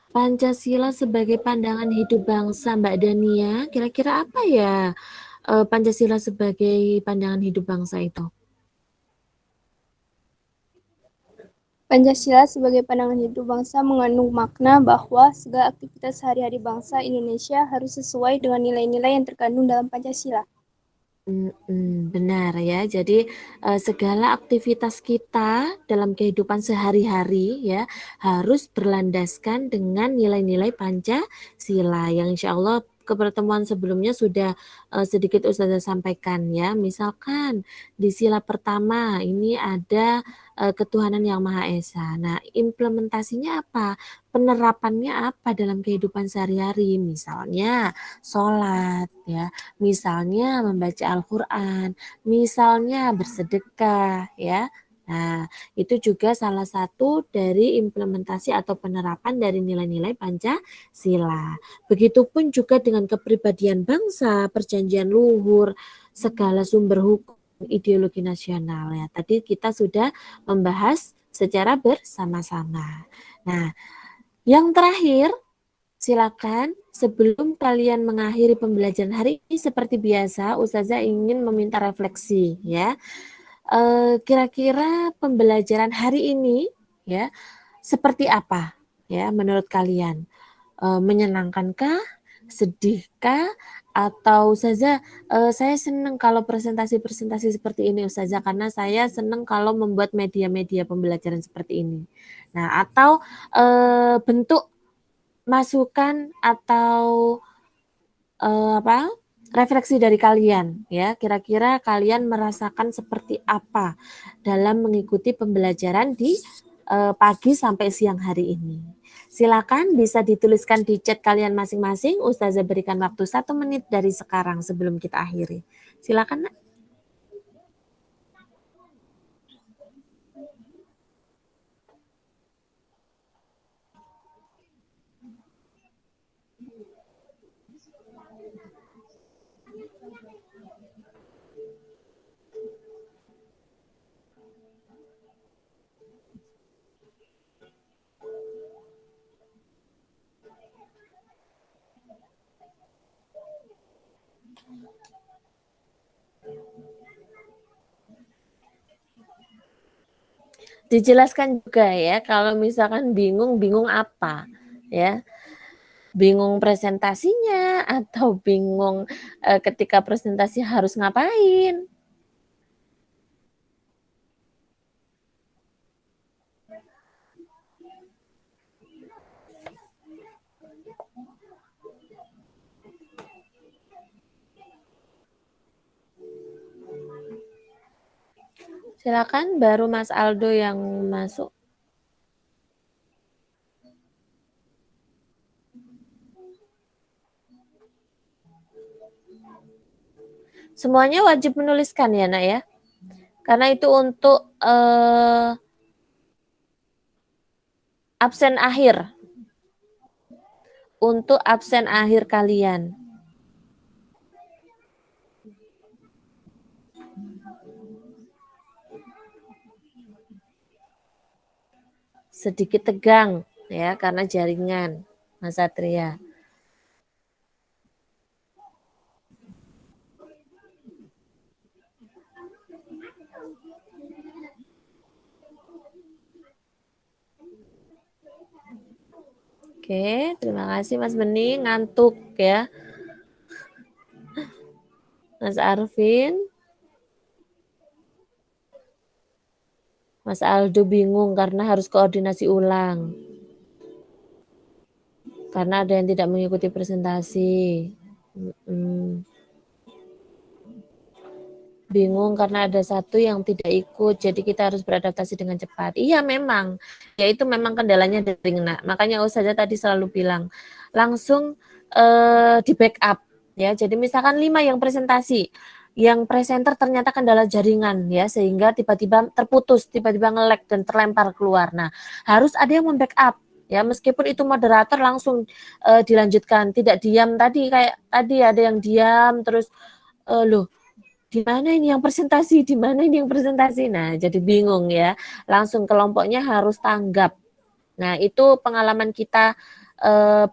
Pancasila sebagai pandangan hidup bangsa, Mbak Dania, kira-kira apa ya Pancasila sebagai pandangan hidup bangsa itu? Pancasila sebagai pandangan hidup bangsa mengandung makna bahwa segala aktivitas sehari-hari bangsa Indonesia harus sesuai dengan nilai-nilai yang terkandung dalam Pancasila. Benar ya, jadi segala aktivitas kita dalam kehidupan sehari-hari ya harus berlandaskan dengan nilai-nilai Pancasila yang insya Allah ke pertemuan sebelumnya sudah sedikit Ustazah sampaikan ya. Misalkan di sila pertama ini ada ketuhanan yang Maha Esa. Nah, implementasinya apa? Penerapannya apa dalam kehidupan sehari-hari? Misalnya sholat ya, misalnya membaca Al-Quran, misalnya bersedekah ya. Nah, itu juga salah satu dari implementasi atau penerapan dari nilai-nilai Pancasila. Begitupun juga dengan kepribadian bangsa, perjanjian luhur, segala sumber hukum, ideologi nasional ya. Tadi kita sudah membahas secara bersama-sama. Nah, yang terakhir, silakan sebelum kalian mengakhiri pembelajaran hari ini seperti biasa, Ustazah ingin meminta refleksi ya. Kira-kira pembelajaran hari ini ya seperti apa ya menurut kalian? Menyenangkankah? Sedihkah? Atau Ustazah, saya senang kalau presentasi-presentasi seperti ini Ustazah, karena saya senang kalau membuat media-media pembelajaran seperti ini. Nah, atau bentuk masukan atau refleksi dari kalian ya, kira-kira kalian merasakan seperti apa dalam mengikuti pembelajaran di pagi sampai siang hari ini. Silakan bisa dituliskan di chat kalian masing-masing. Ustazah berikan waktu 1 menit dari sekarang sebelum kita akhiri. Silakan, Nak. Dijelaskan juga ya, kalau misalkan bingung apa ya, bingung presentasinya atau bingung ketika presentasi harus ngapain. Silakan, baru Mas Aldo yang masuk. Semuanya wajib menuliskan ya, Nak ya. Karena itu untuk absen akhir. Untuk absen akhir kalian. Sedikit tegang ya karena jaringan, Mas Satria. Oke, terima kasih Mas Bening, ngantuk ya. Mas Arvin. Mas Aldo bingung karena harus koordinasi ulang. Karena ada yang tidak mengikuti presentasi. Bingung karena ada satu yang tidak ikut, jadi kita harus beradaptasi dengan cepat. Iya memang, ya itu memang kendalanya dari Nak. Makanya Ustazah tadi selalu bilang, langsung di backup. Ya, jadi misalkan 5 yang presentasi, yang presenter ternyata kendala jaringan ya, sehingga tiba-tiba terputus, tiba-tiba nge-lag dan terlempar keluar. Nah, harus ada yang membackup ya, meskipun itu moderator langsung dilanjutkan, tidak diam tadi, kayak tadi ada yang diam terus loh, di mana ini yang presentasi, di mana ini yang presentasi. Nah, jadi bingung ya, langsung kelompoknya harus tanggap. Nah, itu pengalaman kita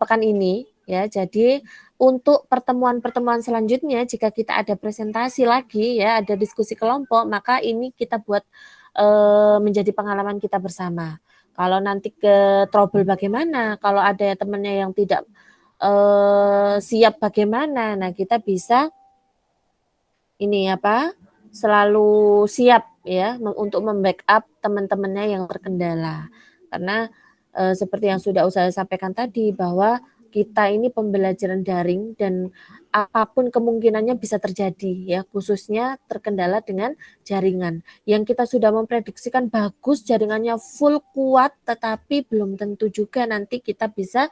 pekan ini ya. Jadi untuk pertemuan-pertemuan selanjutnya, jika kita ada presentasi lagi ya, ada diskusi kelompok, maka ini kita buat menjadi pengalaman kita bersama. Kalau nanti ke trouble bagaimana, kalau ada temannya yang tidak siap bagaimana, nah kita bisa ini apa, selalu siap ya untuk membackup teman-temannya yang terkendala. Karena seperti yang sudah saya sampaikan tadi, bahwa kita ini pembelajaran daring dan apapun kemungkinannya bisa terjadi ya, khususnya terkendala dengan jaringan. Yang kita sudah memprediksikan bagus jaringannya full kuat, tetapi belum tentu juga nanti kita bisa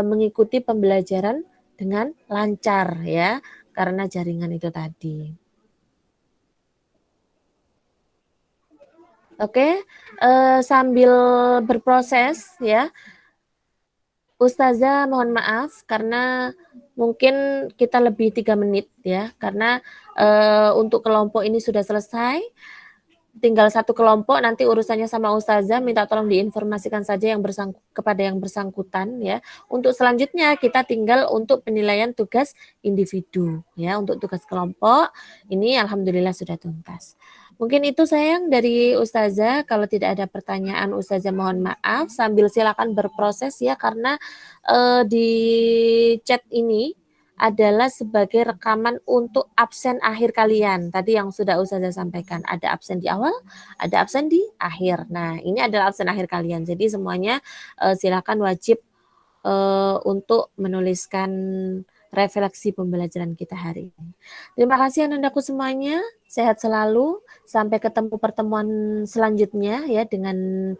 mengikuti pembelajaran dengan lancar ya, karena jaringan itu tadi. Oke, sambil berproses ya, Ustazah mohon maaf karena mungkin kita lebih 3 menit ya, karena untuk kelompok ini sudah selesai. tinggal satu kelompok, nanti urusannya sama Ustazah, minta tolong diinformasikan saja kepada yang bersangkutan ya. Untuk selanjutnya kita tinggal untuk penilaian tugas individu ya. Untuk tugas kelompok ini alhamdulillah sudah tuntas. Mungkin itu sayang dari Ustazah. Kalau tidak ada pertanyaan Ustazah mohon maaf, sambil silakan berproses ya, karena di chat ini adalah sebagai rekaman untuk absen akhir kalian. Tadi yang sudah Ustazah sampaikan, ada absen di awal, ada absen di akhir. Nah, ini adalah absen akhir kalian. Jadi semuanya silakan wajib untuk menuliskan refleksi pembelajaran kita hari ini. Terima kasih anandaku semuanya. Sehat selalu. Sampai ketemu pertemuan selanjutnya ya dengan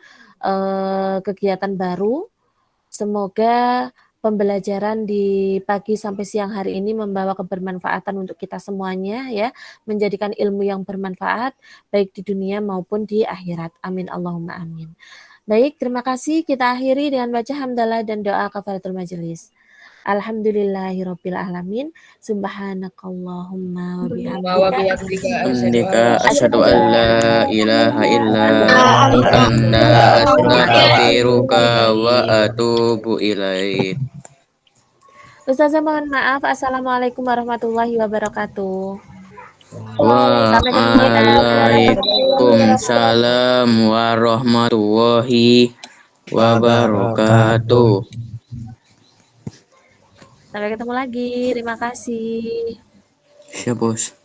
kegiatan baru. Semoga pembelajaran di pagi sampai siang hari ini membawa kebermanfaatan untuk kita semuanya ya, menjadikan ilmu yang bermanfaat baik di dunia maupun di akhirat. Amin Allahumma amin. Baik, terima kasih. Kita akhiri dengan baca hamdalah dan doa kafaratul majelis. Alhamdulillahirabbil alamin. Subhanakallahumma wa bihamdika asyhadu an la ilaha illa anta astaghfiruka wa atubu ilaik. Ustazah mohon maaf. Assalamualaikum warahmatullahi wabarakatuh. Waalaikumsalam warahmatullahi wabarakatuh. Sampai ketemu lagi. Terima kasih. Siap, Bos.